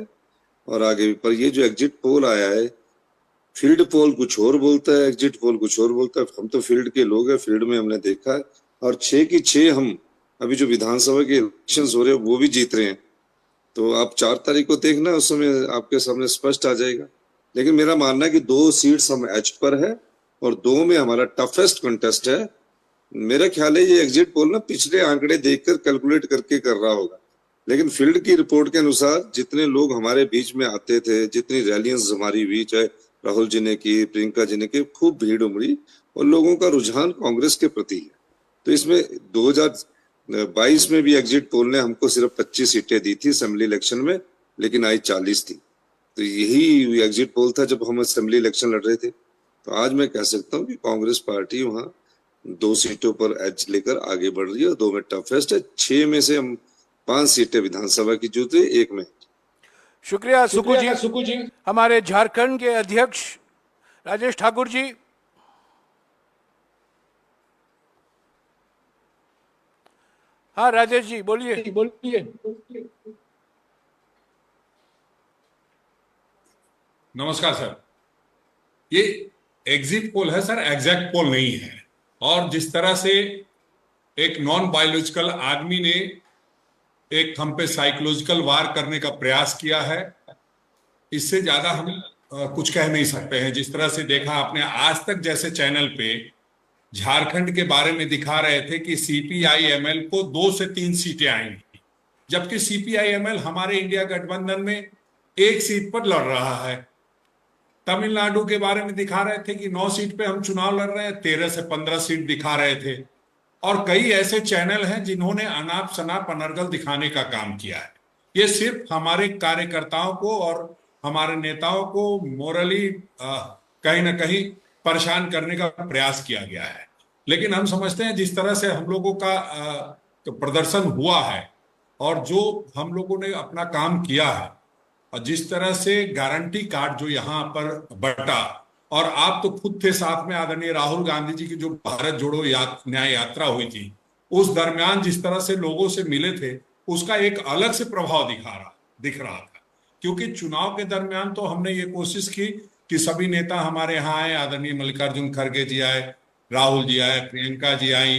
S10: और आगे भी। पर ये जो एग्जिट पोल आया है, फील्ड पोल कुछ और बोलता है, एग्जिट पोल कुछ और बोलता है। हम तो फील्ड के लोग हैं, फील्ड में हमने देखा है और 6 की 6 हम अभी जो विधानसभा के इलेक्शंस हो रहे हैं वो भी जीत रहे हैं। तो आप 4 तारीख को देखना, उस समय आपके सामने स्पष्ट आ जाएगा। लेकिन मेरा मानना है कि 2 सीट्स हम एज पर है और 2 में हमारा टफेस्ट कंटेस्ट है। मेरा ख्याल है ये एग्जिट पोल ना पिछले आंकड़े देखकर कैलकुलेट करके कर रहा होगा, लेकिन फील्ड की रिपोर्ट के अनुसार जितने लोग हमारे बीच में आते थे, जितनी रैलियां हमारी हुई, चाहे राहुल जी ने की, प्रियंका जी ने की, खूब भीड़ उमड़ी और लोगों का रुझान कांग्रेस के प्रति है। तो इसमें 2022 में भी एग्जिट पोल ने हमको सिर्फ 25 सीटें दी थी असेंबली इलेक्शन में, लेकिन आई 40 थी। तो यही एग्जिट पोल था जब हम असेंबली इलेक्शन लड़ रहे थे। तो आज मैं कह सकता हूँ कि कांग्रेस पार्टी वहां 2 सीटों पर एज लेकर आगे बढ़ रही है, 2 में टफेस्ट है। 6 में से हम 5 सीटें विधानसभा की जीते, 1 में।
S1: शुक्रिया सुक्खू जी। हमारे झारखंड के अध्यक्ष राजेश ठाकुर जी। हाँ राजेश जी बोलिए।
S11: नमस्कार सर। ये एग्जिट पोल है सर, एग्जैक्ट पोल नहीं है। और जिस तरह से एक नॉन बायोलॉजिकल आदमी ने एक हम पे साइकोलॉजिकल वार करने का प्रयास किया है, इससे ज्यादा हम कुछ कह नहीं सकते हैं। जिस तरह से देखा आपने, आज तक जैसे चैनल पे झारखंड के बारे में दिखा रहे थे कि CPI-ML को 2 से 3 सीटें आएंगी, जबकि CPI-ML हमारे इंडिया गठबंधन में 1 सीट पर लड़ रहा है। तमिलनाडु के बारे में दिखा रहे थे कि 9 सीट पे हम चुनाव लड़ रहे हैं, 13 से 15 सीट दिखा रहे थे। और कई ऐसे चैनल हैं जिन्होंने अनाप शनाप अनर्गल दिखाने का काम किया है। ये सिर्फ हमारे कार्यकर्ताओं को और हमारे नेताओं को मोरली कहीं ना कहीं परेशान करने का प्रयास किया गया है। लेकिन हम समझते हैं जिस तरह से हम लोगों का प्रदर्शन हुआ है और जो हम लोगों ने अपना काम किया है और जिस तरह से गारंटी कार्ड जो यहाँ पर बटा, और आप तो खुद थे साथ में, आदरणीय राहुल गांधी जी की जो भारत जोड़ो न्याय यात्रा हुई थी, उस दरमियान जिस तरह से लोगों से मिले थे, उसका एक अलग से प्रभाव दिख रहा था। क्योंकि चुनाव के दरमियान तो हमने ये कोशिश की कि सभी नेता हमारे यहाँ आए, आदरणीय मल्लिकार्जुन खड़गे जी आए, राहुल जी आए, प्रियंका जी आई,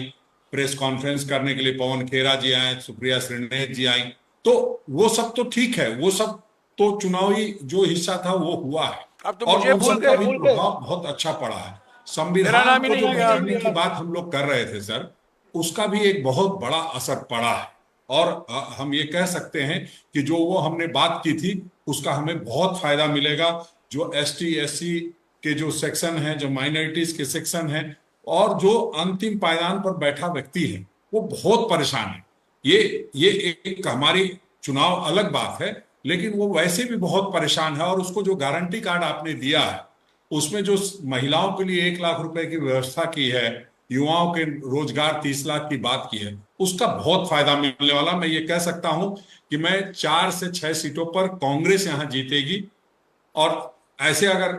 S11: प्रेस कॉन्फ्रेंस करने के लिए पवन खेरा जी आए, सुप्रिया श्रीनेश जी आई। तो वो सब तो ठीक है, वो सब तो चुनावी जो हिस्सा था वो हुआ है
S1: अब तो
S11: और
S1: मुझे
S11: उन
S1: भूल
S11: सबका
S1: गए।
S11: भी प्रभाव बहुत अच्छा पड़ा है।
S1: मेरा
S11: संविधान
S1: नाम ही
S11: को जो
S1: नहीं लिया
S11: बदलने
S1: आपने।
S11: की बात हम लोग कर रहे थे सर, उसका भी एक बहुत बड़ा असर पड़ा है और हम ये कह सकते हैं कि जो वो हमने बात की थी उसका हमें बहुत फायदा मिलेगा। जो एसटी एससी के जो सेक्शन है, जो माइनॉरिटीज के सेक्शन है और जो अंतिम पायदान पर बैठा व्यक्ति है वो बहुत परेशान है। ये एक हमारी चुनाव अलग बात है, लेकिन वो वैसे भी बहुत परेशान है और उसको जो गारंटी कार्ड आपने दिया है उसमें जो महिलाओं के लिए 1 लाख रुपए की व्यवस्था की है, युवाओं के रोजगार 30 लाख की बात की है, उसका बहुत फायदा मिलने वाला। मैं ये कह सकता हूं कि मैं 4 से 6 सीटों पर कांग्रेस यहां जीतेगी और ऐसे अगर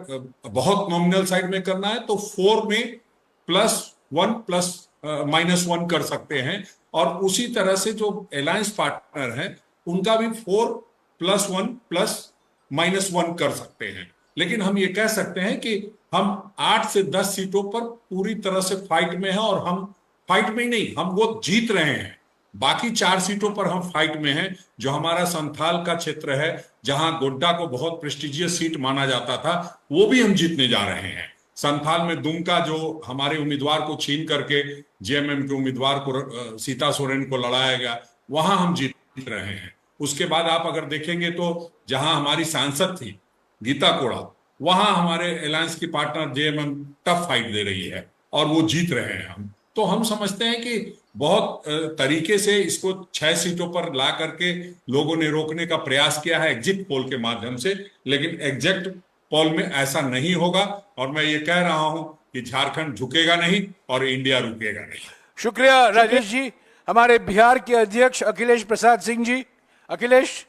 S11: बहुत नॉमिनल साइड में करना है तो 4 में +1 प्लस -1 कर सकते हैं और उसी तरह से जो अलायंस पार्टनर है उनका भी 4 +1 +-1 कर सकते हैं। लेकिन हम ये कह सकते हैं कि हम 8 से 10 सीटों पर पूरी तरह से फाइट में हैं और हम फाइट में ही नहीं, हम वो जीत रहे हैं। बाकी 4 सीटों पर हम फाइट में हैं। जो हमारा संथाल का क्षेत्र है जहां गोड्डा को बहुत प्रेस्टिजियस सीट माना जाता था वो भी हम जीतने जा रहे हैं। संथाल में दुमका जो हमारे उम्मीदवार को छीन करके जेएमएम के उम्मीदवार को सीता सोरेन को लड़ाया गया, वहां हम जीत रहे हैं। उसके बाद आप अगर देखेंगे तो जहां हमारी सांसद थी गीता कोड़ा, वहां हमारे अलायंस की पार्टनर जेएमएम टफ फाइट दे रही है और वो जीत रहे हैं। हम तो हम समझते हैं कि बहुत तरीके से इसको 6 सीटों पर ला करके लोगों ने रोकने का प्रयास किया है एग्जिट पोल के माध्यम से, लेकिन एग्जिट पोल में ऐसा नहीं होगा और मैं ये कह रहा हूं कि झारखंड झुकेगा नहीं और इंडिया रुकेगा नहीं।
S1: शुक्रिया राजेश जी। हमारे बिहार के अध्यक्ष अखिलेश प्रसाद सिंह जी। अखिलेश।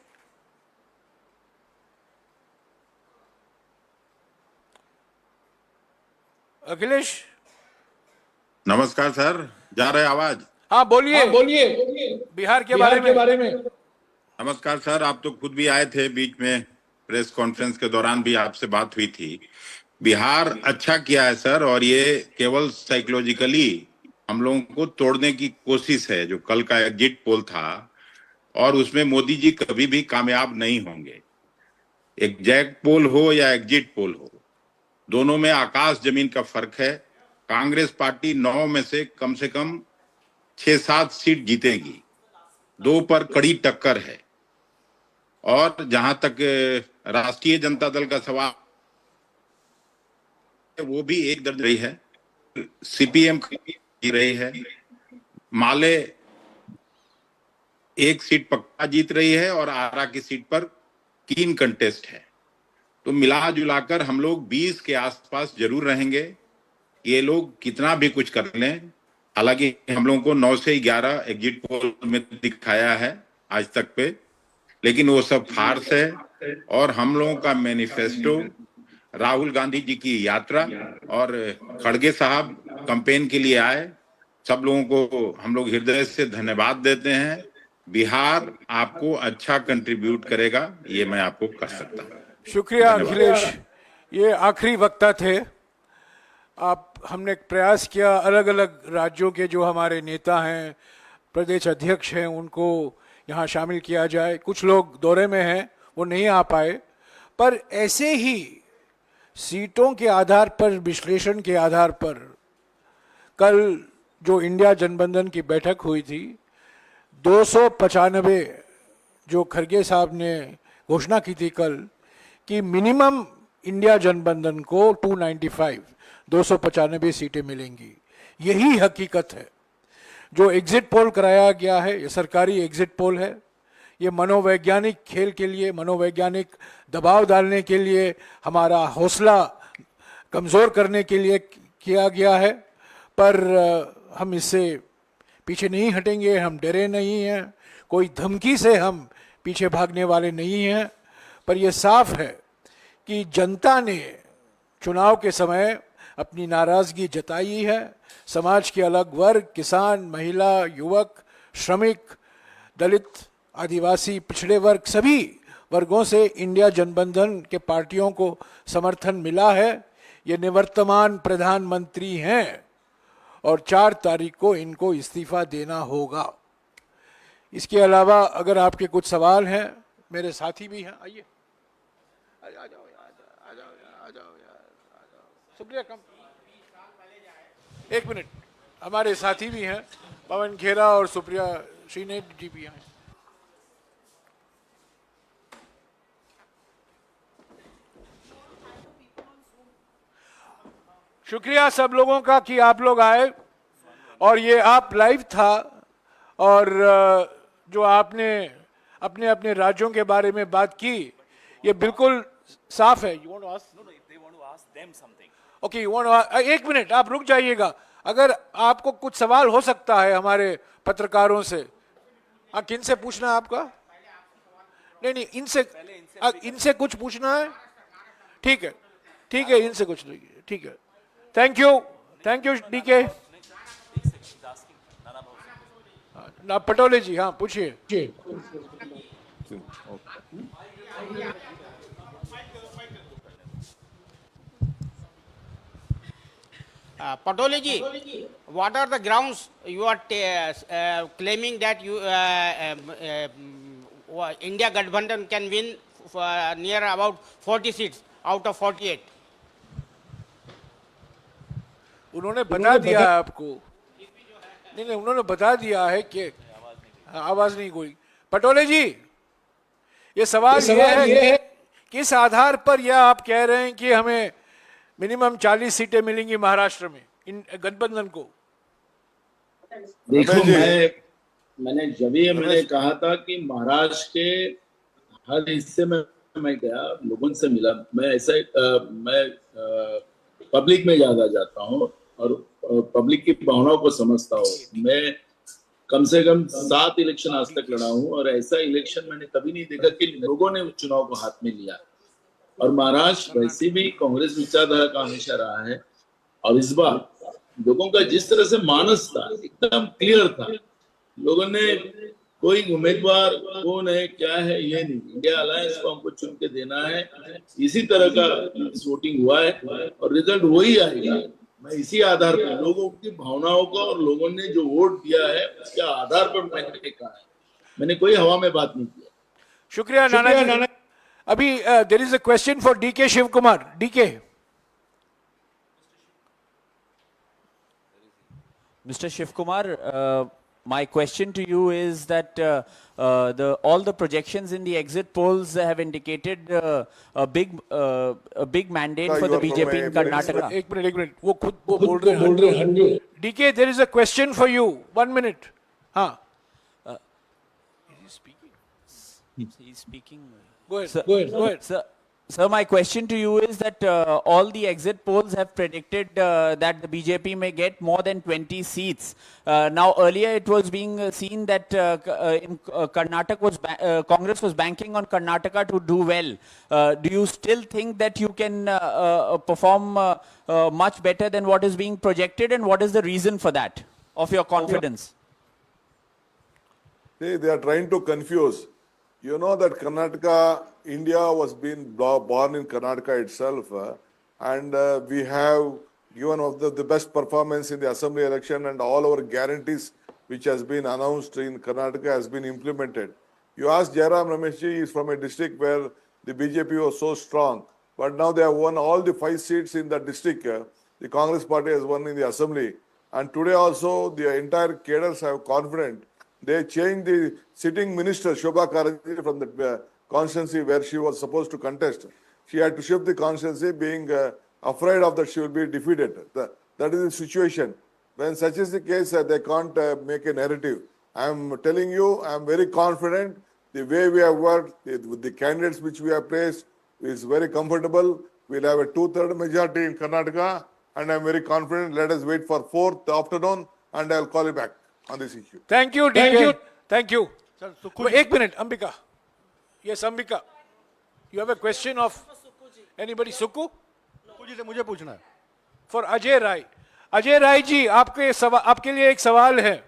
S1: अखिलेश
S12: नमस्कार सर, जा रहे आवाज?
S1: हाँ बोलिए। बिहार के बारे में।
S12: नमस्कार सर, आप तो खुद भी आए थे बीच में, प्रेस कॉन्फ्रेंस के दौरान भी आपसे बात हुई थी। बिहार अच्छा किया है सर और ये केवल साइकोलॉजिकली हम लोगों को तोड़ने की कोशिश है। जो कल का एग्जिट पोल था और उसमें मोदी जी कभी भी कामयाब नहीं होंगे। एग्जैक्ट पोल हो या एग्जिट पोल हो, दोनों में आकाश जमीन का फर्क है। कांग्रेस पार्टी 9 में से कम 6-7 सीट जीतेगी, 2 पर कड़ी टक्कर है। और जहां तक राष्ट्रीय जनता दल का सवाल, वो भी 1 दर्ज रही है, सीपीएम जीत रही है, माले 1 सीट पक्का जीत रही है और आरा की सीट पर कीन कंटेस्ट है। तो मिला जुलाकर हम लोग 20 के आसपास जरूर रहेंगे। ये लोग कितना भी कुछ कर लें, हालांकि हम लोगों को 9 से 11 एग्जिट पोल में दिखाया है आज तक पे, लेकिन वो सब फार्स है। और हम लोगों का मैनिफेस्टो, राहुल गांधी जी की यात्रा और खड़गे साहब कैंपेन के लिए आए, सब लोगों को हम लोग हृदय से धन्यवाद देते हैं। बिहार आपको अच्छा कंट्रीब्यूट करेगा, ये मैं आपको कर सकता हूँ।
S1: शुक्रिया अखिलेश। ये आखिरी वक्ता थे। हमने प्रयास किया अलग अलग राज्यों के जो हमारे नेता हैं, प्रदेश अध्यक्ष हैं, उनको यहाँ शामिल किया जाए। कुछ लोग दौरे में हैं, वो नहीं आ पाए, पर ऐसे ही सीटों के आधार पर, विश्लेषण के आधार पर कल जो इंडिया जनबंधन की बैठक हुई थी, 295 जो खड़गे साहब ने घोषणा की थी कल कि मिनिमम इंडिया जनबंधन को 295 सीटें मिलेंगी। यही हकीकत है। जो एग्जिट पोल कराया गया है, ये सरकारी एग्जिट पोल है। ये मनोवैज्ञानिक खेल के लिए, मनोवैज्ञानिक दबाव डालने के लिए, हमारा हौसला कमज़ोर करने के लिए किया गया है। पर हम इससे पीछे नहीं हटेंगे, हम डरे नहीं हैं, कोई धमकी से हम पीछे भागने वाले नहीं हैं। पर यह साफ है कि जनता ने चुनाव के समय अपनी नाराज़गी जताई है। समाज के अलग वर्ग, किसान, महिला, युवक, श्रमिक, दलित, आदिवासी, पिछड़े वर्ग, सभी वर्गों से इंडिया जनबंधन के पार्टियों को समर्थन मिला है। ये निवर्तमान प्रधानमंत्री हैं और 4 तारीख को इनको इस्तीफा देना होगा। इसके अलावा अगर आपके कुछ सवाल हैं, मेरे साथी भी हैं, आइए। सुप्रिया कम, एक मिनट, हमारे साथी भी हैं, पवन खेरा और सुप्रिया श्रीनेत जी भी हैं। शुक्रिया सब लोगों का कि आप लोग आए, और ये आप लाइव था, और जो आपने अपने अपने राज्यों के बारे में बात की, ये बिल्कुल साफ है। ओके, एक मिनट आप रुक जाइएगा, अगर आपको कुछ सवाल हो सकता है हमारे पत्रकारों से। हाँ, किन से पूछना है आपका? नहीं, इनसे कुछ पूछना है? ठीक है, इनसे कुछ नहीं, ठीक है। Thank you DK. ना पटोले जी, हाँ पूछिए।
S13: Patole ji, what are the grounds you are claiming that India Gathbandhan can win near about 40 seats out of 48?
S1: उन्होंने बता दिया है आपको। नहीं, उन्होंने बता दिया है कि आवाज नहीं कोई। पटोले जी, ये सवाल ये है, किस आधार पर यह आप कह रहे हैं कि हमें मिनिमम 40 सीटें मिलेंगी महाराष्ट्र में इन गठबंधन को?
S9: देखो, मैंने कहा था कि महाराष्ट्र के हर हिस्से में मैं गया, लोगों से मिला। मैं पब्लिक में ज्यादा जाता हूँ और पब्लिक की भावनाओं को समझता हूँ। मैं कम से कम 7 इलेक्शन आज तक लड़ा हूँ, और ऐसा इलेक्शन मैंने कभी नहीं देखा कि लोगों ने चुनाव को हाथ में लिया। और महाराष्ट्र वैसे भी कांग्रेस विचारधारा का हमेशा रहा है, और इस बार लोगों का जिस तरह से मानस था एकदम क्लियर था। लोगों ने कोई उम्मीदवार कौन है क्या है ये नहीं, इंडिया अलायंस को हमको चुन के देना है, इसी तरह का वोटिंग हुआ है और रिजल्ट वही आएगा। मैं इसी आधार पर लोगों की भावनाओं को और लोगों ने जो वोट दिया है उसके आधार पर मैंने कहा है, मैंने कोई हवा में बात नहीं किया।
S1: शुक्रिया नाना जी। अभी there is a question for DK Shiv Kumar. DK,
S14: Mr. Shiv Kumar, my question to you is that all the projections in the exit polls have indicated a big mandate for the BJP in Karnataka.
S1: एक मिनट, वो खुद वो बोल रहे हैं। DK, there is a question for you. 1 minute. हाँ।
S14: He's speaking.
S1: Go ahead.
S14: Sir, my question to you is that all the exit polls have predicted that the BJP may get more than 20 seats. Now, earlier it was being seen that in Karnataka Congress was banking on Karnataka to do well. Do you still think that you can perform much better than what is being projected, and what is the reason for that, of your confidence?
S8: See, they are trying to confuse. You know that Karnataka, India was being born in Karnataka itself, and we have given of the best performance in the assembly election, and all our guarantees which has been announced in Karnataka has been implemented. You ask Jairam Rameshji, he is from a district where the BJP was so strong, but now they have won all the 5 seats in that district. The Congress party has won in the assembly, and today also the entire cadres have confidence. They changed the sitting minister, Shobha Karaji, from the constituency where she was supposed to contest. She had to shift the constituency, being afraid of that she will be defeated. That is the situation. When such is the case, they can't make a narrative. I am telling you, I am very confident. The way we have worked, with the candidates which we have placed, is very comfortable. We'll have a 2/3 majority in Karnataka, and I am very confident. Let us wait for 4th afternoon, and I'll call you back on this issue.
S1: Thank you, DK. Thank you. एक मिनट, Ambika. Yes, Ambika. You have a question of anybody? Sukku ji से मुझे पूछना है. For Ajay Rai. Ajay Rai ji, आपके लिए एक सवाल है.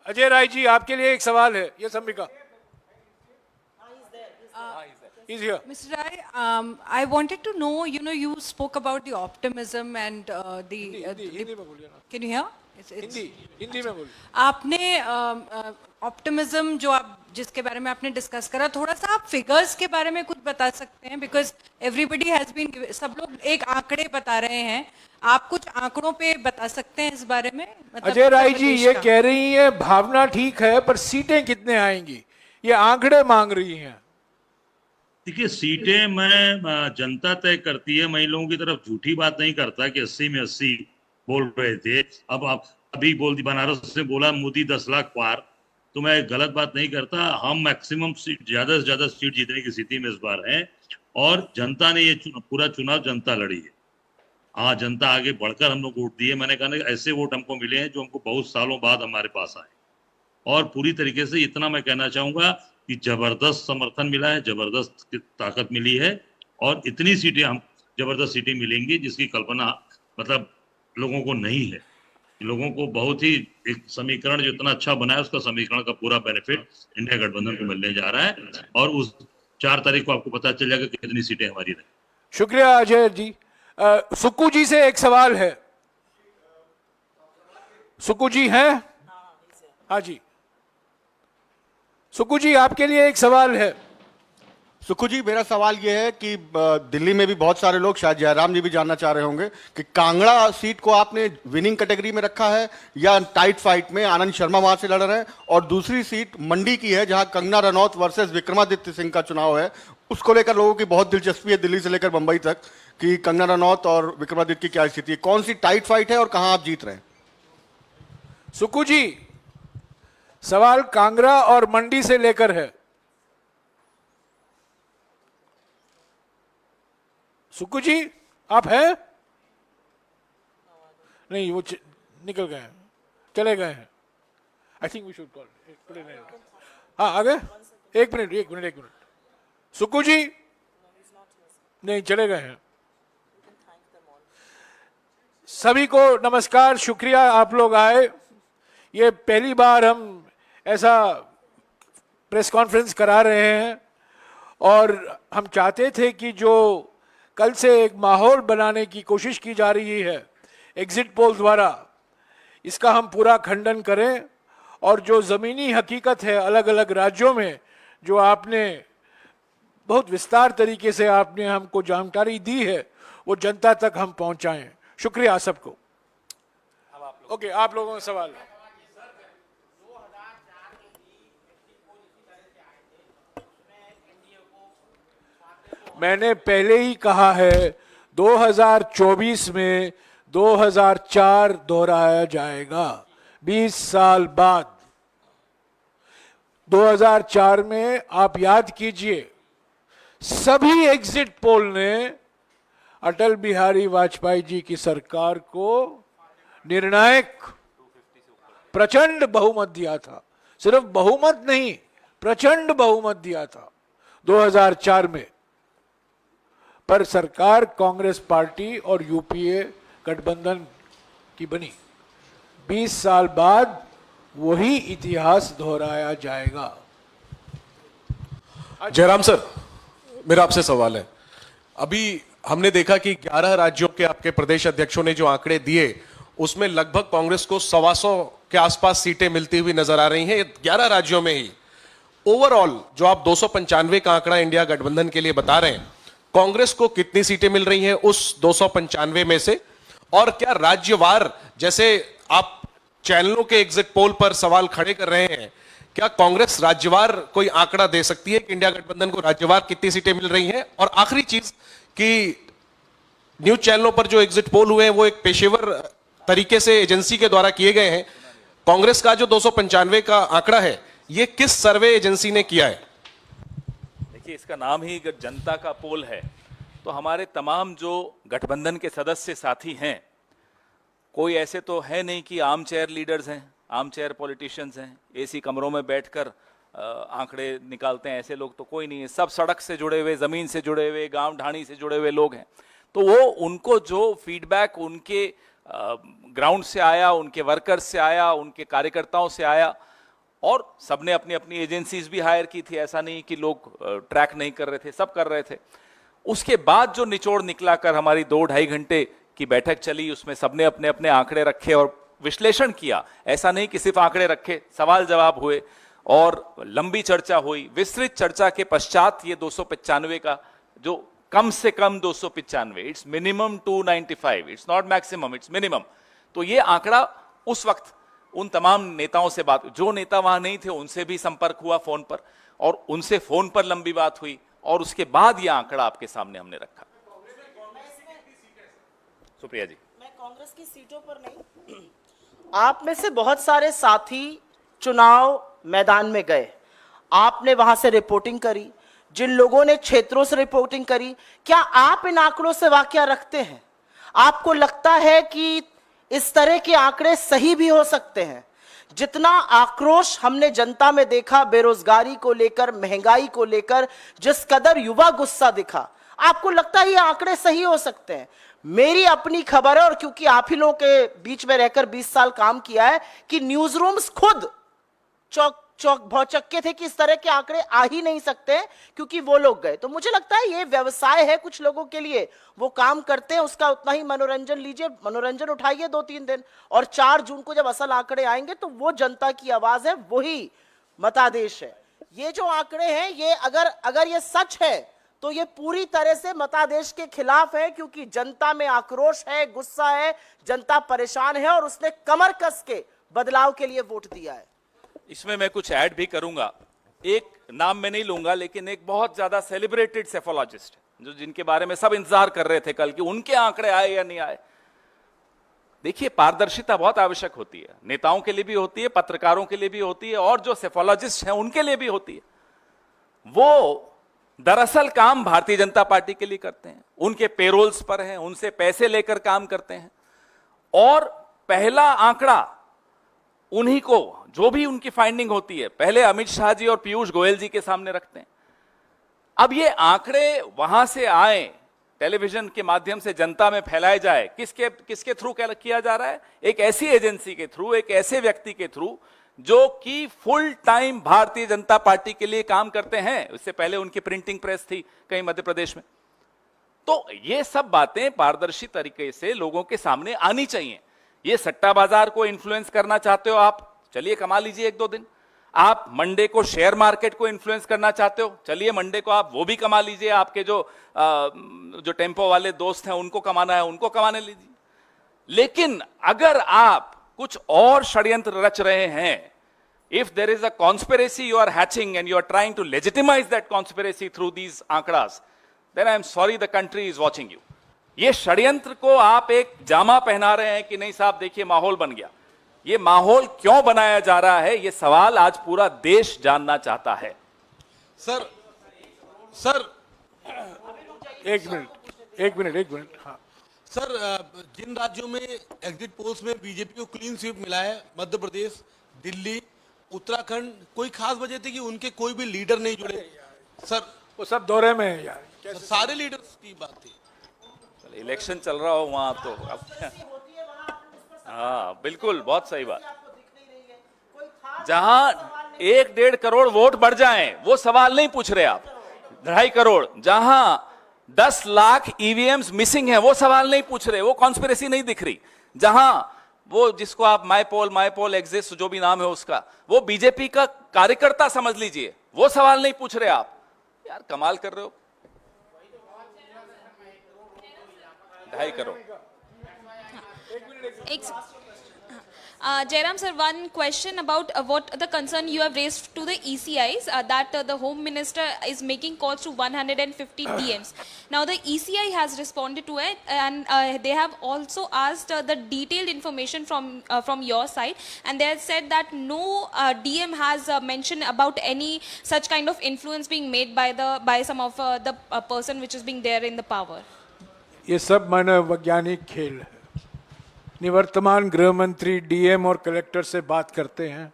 S1: अजय राय जी, आपके लिए एक सवाल है. Yes, Ambika. He's here.
S15: Mr. Rai, I wanted to know, you spoke about the optimism and can you hear?
S1: Hindi में बोलिए।
S15: आपने ऑप्टिमिज्म जो आप जिसके बारे में आपने डिस्कस करा, थोड़ा सा आप फिगर्स के बारे में कुछ बता सकते हैं? बिकॉज एवरीबडी हैज बीन, सब लोग एक आंकड़े बता रहे हैं, आप कुछ आंकड़ों पे बता सकते हैं इस बारे में? मतलब
S1: अजय राय जी ये कह रही है भावना ठीक है पर सीटें कितने आएंगी, ये आंकड़े मांग रही हैं।
S7: देखिए सीटें मैं जनता तय करती है, मैं इन लोगों की तरफ झूठी बात नहीं करता कि 80 में 80 बोल रहे थे। अब आप अभी बोल दी बनारस से बोला मोदी 10 लाख पार, तो मैं गलत बात नहीं करता। हम मैक्सिमम सीट, ज्यादा से ज्यादा सीट जीतने की स्थिति में इस बार हैं और जनता ने ये पूरा चुनाव जनता लड़ी है। हाँ, जनता आगे बढ़कर हम लोग वोट दिए। मैंने कहा ना ऐसे वोट हमको मिले हैं जो हमको बहुत सालों बाद हमारे पास आए और पूरी तरीके से इतना मैं कहना चाहूंगा कि जबरदस्त समर्थन मिला है, जबरदस्त ताकत मिली है और इतनी सीटें हम जबरदस्त सीटें मिलेंगी जिसकी कल्पना मतलब लोगों को नहीं है। लोगों को बहुत ही एक समीकरण जो इतना अच्छा बना है उसका समीकरण का पूरा बेनिफिट इंडिया गठबंधन को मिलने जा रहा है और उस 4 तारीख को आपको पता चल जाएगा कि कितनी सीटें हमारी रही।
S1: शुक्रिया अजय जी। सुक्कू जी से एक सवाल है। सुक्कू जी हैं? हाँ जी, सुक्कू जी आपके लिए एक सवाल है।
S16: सुक्कू जी, मेरा सवाल यह है कि दिल्ली में भी बहुत सारे लोग, शायद जयराम जी भी जानना चाह रहे होंगे कि कांगड़ा सीट को आपने विनिंग कैटेगरी में रखा है या टाइट फाइट में? आनंद शर्मा वहां से लड़ रहे हैं और दूसरी सीट मंडी की है जहां कंगना रनौत वर्सेस विक्रमादित्य सिंह का चुनाव है। उसको लेकर लोगों की बहुत दिलचस्पी है दिल्ली से लेकर मुंबई तक कि कंगना रनौत और विक्रमादित्य की क्या स्थिति है, कौन सी टाइट फाइट है और कहां आप जीत रहे हैं?
S1: सुक्कू जी सवाल कांगड़ा और मंडी से लेकर है। सुक्कू जी आप हैं? नहीं, वो निकल गए हैं, चले गए हैं। I think we should call. हाँ आ गए? एक मिनट। सुक्कू जी नहीं, चले गए हैं। सभी को नमस्कार, शुक्रिया आप लोग आए। ये पहली बार हम ऐसा प्रेस कॉन्फ्रेंस करा रहे हैं और हम चाहते थे कि जो कल से एक माहौल बनाने की कोशिश की जा रही है एग्जिट पोल द्वारा, इसका हम पूरा खंडन करें और जो ज़मीनी हकीकत है अलग अलग राज्यों में जो आपने बहुत विस्तार तरीके से आपने हमको जानकारी दी है वो जनता तक हम पहुंचाएं। शुक्रिया सबको। ओके, आप लोगों का सवाल। मैंने पहले ही कहा है 2024 में 2004 दोहराया जाएगा, 20 साल बाद। 2004 में आप याद कीजिए सभी एग्जिट पोल ने अटल बिहारी वाजपेयी जी की सरकार को निर्णायक प्रचंड बहुमत दिया था। सिर्फ बहुमत नहीं, प्रचंड बहुमत दिया था 2004 में। पर सरकार कांग्रेस पार्टी और यूपीए गठबंधन की बनी। 20 साल बाद वही इतिहास दोहराया जाएगा।
S17: जयराम सर, मेरा आपसे सवाल है। अभी हमने देखा कि 11 राज्यों के आपके प्रदेश अध्यक्षों ने जो आंकड़े दिए उसमें लगभग कांग्रेस को 125 के आसपास सीटें मिलती हुई नजर आ रही हैं 11 राज्यों में ही। ओवरऑल जो आप 295 का आंकड़ा इंडिया गठबंधन के लिए बता रहे हैं, कांग्रेस को कितनी सीटें मिल रही हैं उस 295 में से? और क्या राज्यवार, जैसे आप चैनलों के एग्जिट पोल पर सवाल खड़े कर रहे हैं, क्या कांग्रेस राज्यवार कोई आंकड़ा दे सकती है कि इंडिया गठबंधन को राज्यवार कितनी सीटें मिल रही हैं? और आखिरी चीज कि न्यूज चैनलों पर जो एग्जिट पोल हुए हैं वो एक पेशेवर तरीके से एजेंसी के द्वारा किए गए हैं। कांग्रेस का जो 295 का आंकड़ा है ये किस सर्वे एजेंसी ने किया है?
S18: देखिए, इसका नाम ही जनता का पोल है, तो हमारे तमाम जो गठबंधन के सदस्य साथी हैं, कोई ऐसे तो है नहीं कि आर्म चेयर लीडर्स हैं, आर्म चेयर पॉलिटिशियंस हैं, एसी कमरों में बैठकर आंकड़े निकालते हैं, ऐसे लोग तो कोई नहीं है। सब सड़क से जुड़े हुए, ज़मीन से जुड़े हुए, गांव ढाणी से जुड़े हुए लोग हैं। तो वो उनको जो फीडबैक उनके ग्राउंड से आया, उनके वर्कर्स से आया, उनके कार्यकर्ताओं से आया, और सबने अपनी अपनी एजेंसीज भी हायर की थी, ऐसा नहीं कि लोग ट्रैक नहीं कर रहे थे, सब कर रहे थे। उसके बाद जो निचोड़ निकला कर हमारी 2-2.5 घंटे की बैठक चली, उसमें सबने अपने अपने आंकड़े रखे और विश्लेषण किया, ऐसा नहीं कि सिर्फ आंकड़े रखे, सवाल जवाब हुए और लंबी चर्चा हुई। विस्तृत चर्चा के पश्चात ये 295 का, जो कम से कम 295, it's minimum 295, it's not maximum, it's minimum. तो ये आंकड़ा उस वक्त उन तमाम नेताओं से बात, जो नेता वहां नहीं थे उनसे भी संपर्क हुआ फोन पर, और उनसे फोन पर लंबी बात हुई, और उसके बाद यह आंकड़ा आपके सामने हमने रखा। सुप्रिया जी,
S19: मैं कांग्रेस की सीटों पर नहीं, आप में से बहुत सारे साथी चुनाव मैदान में गए, आपने वहां से रिपोर्टिंग करी, जिन लोगों ने क्षेत्रों से रिपोर्टिंग करी, क्या आप इन आंकड़ों से वाकिया रखते हैं? आपको लगता है कि इस तरह के आंकड़े सही भी हो सकते हैं? जितना आक्रोश हमने जनता में देखा बेरोजगारी को लेकर, महंगाई को लेकर, जिस कदर युवा गुस्सा दिखा, आपको लगता है ये आंकड़े सही हो सकते हैं? मेरी अपनी खबर है, और क्योंकि आप ही लोगों के बीच में रहकर 20 साल काम किया है, कि न्यूज रूम्स खुद चौक भौचक्के थे कि इस तरह के आंकड़े आ ही नहीं सकते, क्योंकि वो लोग गए। तो मुझे लगता है ये व्यवसाय है कुछ लोगों के लिए, वो काम करते हैं, उसका उतना ही मनोरंजन लीजिए, मनोरंजन उठाइए 2-3 दिन, और 4 जून को जब असल आंकड़े आएंगे तो वो जनता की आवाज है, वही मतादेश है। ये जो आंकड़े हैं, ये अगर ये सच है तो ये पूरी तरह से मतादेश के खिलाफ है, क्योंकि जनता में आक्रोश है, गुस्सा है, जनता परेशान है, और उसने कमर कस के बदलाव के लिए वोट दिया है।
S18: इसमें मैं कुछ ऐड भी करूंगा। एक नाम मैं नहीं लूंगा, लेकिन एक बहुत ज्यादा सेलिब्रेटेड सेफोलॉजिस्ट, जो जिनके बारे में सब इंतजार कर रहे थे कल कि उनके आंकड़े आए या नहीं आए। देखिए, पारदर्शिता बहुत आवश्यक होती है, नेताओं के लिए भी होती है, पत्रकारों के लिए भी होती है, और जो सेफोलॉजिस्ट हैं उनके लिए भी होती है। वो दरअसल काम भारतीय जनता पार्टी के लिए करते हैं, उनके पेरोल्स पर हैं, उनसे पैसे लेकर काम करते हैं, और पहला आंकड़ा उन्हीं को, जो भी उनकी फाइंडिंग होती है, पहले अमित शाह जी और पीयूष गोयल जी के सामने रखते हैं। अब ये आंकड़े वहां से आए, टेलीविजन के माध्यम से जनता में फैलाए जाए, किसके थ्रू किया जा रहा है? एक ऐसी एजेंसी के थ्रू, एक ऐसे व्यक्ति के थ्रू जो कि full time Bharatiya Janata party के लिए काम करते हैं। उससे पहले उनकी प्रिंटिंग प्रेस थी कहीं मध्य प्रदेश में। तो ये सब बातें पारदर्शी तरीके से लोगों के सामने आनी चाहिए। ये सट्टा बाजार को इन्फ्लुएंस करना चाहते हो आप, चलिए कमा लीजिए 1-2 दिन। आप मंडे को शेयर मार्केट को इन्फ्लुएंस करना चाहते हो, चलिए मंडे को आप वो भी कमा लीजिए। आपके जो टेम्पो वाले दोस्त हैं उनको कमाना है, उनको कमाने लीजिए। लेकिन अगर आप कुछ और षड्यंत्र रच रहे हैं, if there is a conspiracy you are hatching and you are trying to legitimise that conspiracy through these आंकड़ास, then I am sorry the country is watching you. ये षड्यंत्र को आप एक जामा पहना रहे हैं कि नहीं साहब देखिए माहौल बन गया। ये माहौल क्यों बनाया जा रहा है, ये सवाल आज पूरा देश जानना चाहता है।
S17: सर
S1: एक मिनट। हाँ
S17: सर, जिन राज्यों में एग्जिट पोल्स में बीजेपी को क्लीन स्वीप मिला है, मध्य प्रदेश, दिल्ली, उत्तराखंड, कोई खास वजह थी कि उनके कोई भी लीडर नहीं जुड़े? सर
S1: वो सब दौरे में है यार,
S17: सारे लीडर्स की बात थी।
S18: इलेक्शन चल रहा हो वहां तो हाँ बिल्कुल, बहुत सही बात। जहां 1-1.5 करोड़ वोट बढ़ जाएं, वो सवाल नहीं पूछ रहे आप। 2.5 करोड़, जहां 10 लाख ईवीएम्स मिसिंग है, वो सवाल नहीं पूछ रहे, वो कॉन्स्पिरेसी नहीं दिख रही। जहां वो जिसको आप माई पोल एग्जिस्ट, जो भी नाम है उसका, वो बीजेपी का कार्यकर्ता समझ लीजिए, वो सवाल नहीं पूछ रहे आप। यार कमाल कर रहे हो। 2.5 crore.
S20: Jairam sir, one question about what the concern you have raised to the ECIs, that the Home Minister is making calls to 150 DMs. Now the ECI has responded to it, and they have also asked the detailed information from your side, and they have said that no DM has mentioned about any such kind of influence being made by some of the person which is being there in the power.
S1: ये सब मनोवैज्ञानिक खेल है। निवर्तमान गृह मंत्री DM और collector से बात करते हैं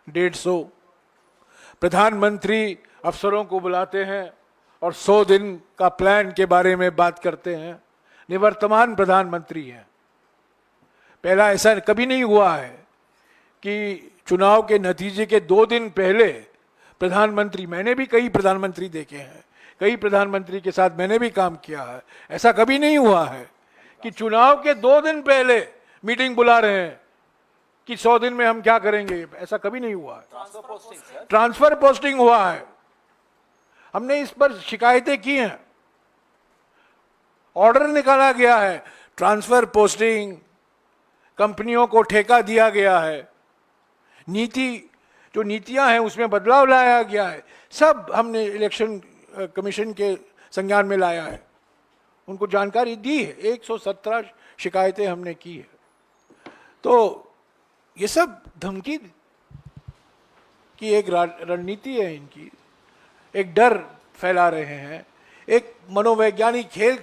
S1: 150, प्रधानमंत्री अफसरों को बुलाते हैं और 100 दिन का प्लान के बारे में बात करते हैं। निवर्तमान प्रधानमंत्री हैं। पहला ऐसा कभी नहीं हुआ है कि चुनाव के नतीजे के 2 दिन पहले प्रधानमंत्री, मैंने भी कई प्रधानमंत्री देखे हैं, कई प्रधानमंत्री के साथ मैंने भी काम किया है, ऐसा कभी नहीं हुआ है कि चुनाव के 2 दिन पहले मीटिंग बुला रहे हैं कि 100 दिन में हम क्या करेंगे, ऐसा कभी नहीं हुआ है। ट्रांसफर पोस्टिंग हुआ है, हमने इस पर शिकायतें की हैं, ऑर्डर निकाला गया है, ट्रांसफर पोस्टिंग, कंपनियों को ठेका दिया गया है, नीति जो नीतियां हैं उसमें बदलाव लाया गया है, सब हमने इलेक्शन कमीशन के संज्ञान में लाया है, उनको जानकारी दी है। 117 शिकायतें हमने की है। तो ये सब धमकी की एक रणनीति है इनकी, एक डर फैला रहे हैं, एक मनोवैज्ञानिक खेल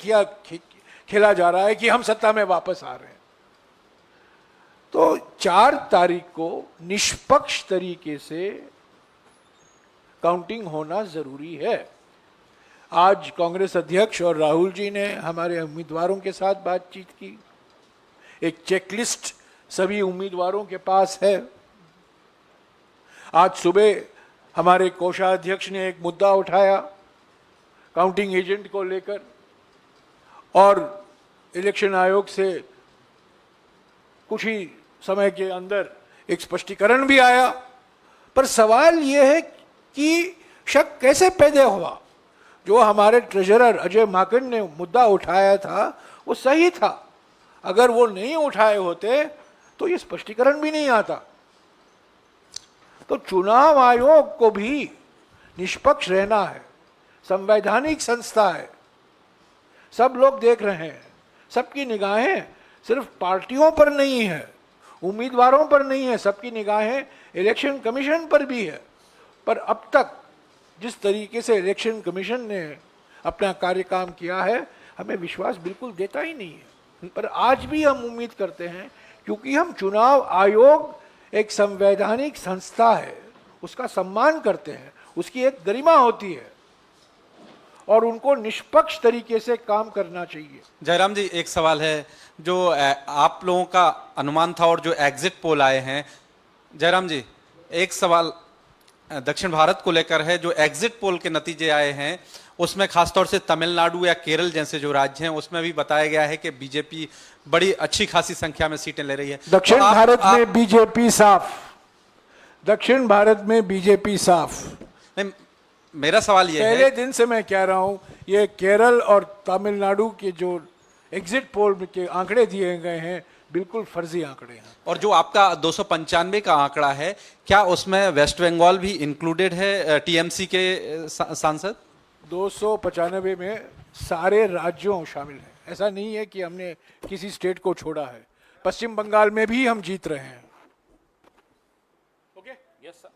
S1: खेला जा रहा है कि हम सत्ता में वापस आ रहे हैं। तो 4 तारीख को निष्पक्ष तरीके से काउंटिंग होना जरूरी है। आज कांग्रेस अध्यक्ष और राहुल जी ने हमारे उम्मीदवारों के साथ बातचीत की, एक चेकलिस्ट सभी उम्मीदवारों के पास है। आज सुबह हमारे कोषाध्यक्ष ने एक मुद्दा उठाया काउंटिंग एजेंट को लेकर, और इलेक्शन आयोग से कुछ ही समय के अंदर एक स्पष्टीकरण भी आया। पर सवाल यह है कि शक कैसे पैदा हुआ? जो हमारे ट्रेजरर अजय माकन ने मुद्दा उठाया था वो सही था, अगर वो नहीं उठाए होते तो ये स्पष्टीकरण भी नहीं आता। तो चुनाव आयोग को भी निष्पक्ष रहना है, संवैधानिक संस्था है, सब लोग देख रहे हैं, सबकी निगाहें सिर्फ पार्टियों पर नहीं है, उम्मीदवारों पर नहीं है, सबकी निगाहें इलेक्शन कमीशन पर भी है। पर अब तक जिस तरीके से इलेक्शन कमीशन ने अपना कार्य काम किया है, हमें विश्वास बिल्कुल देता ही नहीं है। पर आज भी हम उम्मीद करते हैं, क्योंकि हम चुनाव आयोग एक संवैधानिक संस्था है, उसका सम्मान करते हैं, उसकी एक गरिमा होती है और उनको निष्पक्ष तरीके से काम करना चाहिए।
S21: जयराम जी, एक सवाल है, जो आप लोगों का अनुमान था और जो एग्जिट पोल आए हैं, जयराम जी एक सवाल दक्षिण भारत को लेकर है। जो एग्जिट पोल के नतीजे आए हैं उसमें खासतौर से तमिलनाडु या केरल जैसे जो राज्य हैं उसमें भी बताया गया है कि बीजेपी बड़ी अच्छी खासी संख्या में सीटें ले रही है।
S1: दक्षिण भारत में बीजेपी साफ, दक्षिण भारत में बीजेपी साफ।
S21: मेरा सवाल ये है,
S1: पहले दिन से मैं कह रहा हूं, ये केरल और तमिलनाडु के जो एग्जिट पोल के आंकड़े दिए गए हैं बिल्कुल फर्जी आंकड़े हैं।
S21: और जो आपका 295 का आंकड़ा है, क्या उसमें वेस्ट बंगाल भी इंक्लूडेड है, टीएमसी के सांसद?
S1: 295 में सारे राज्यों शामिल हैं, ऐसा नहीं है कि हमने किसी स्टेट को छोड़ा है। पश्चिम बंगाल में भी हम जीत रहे हैं। Okay, yes sir.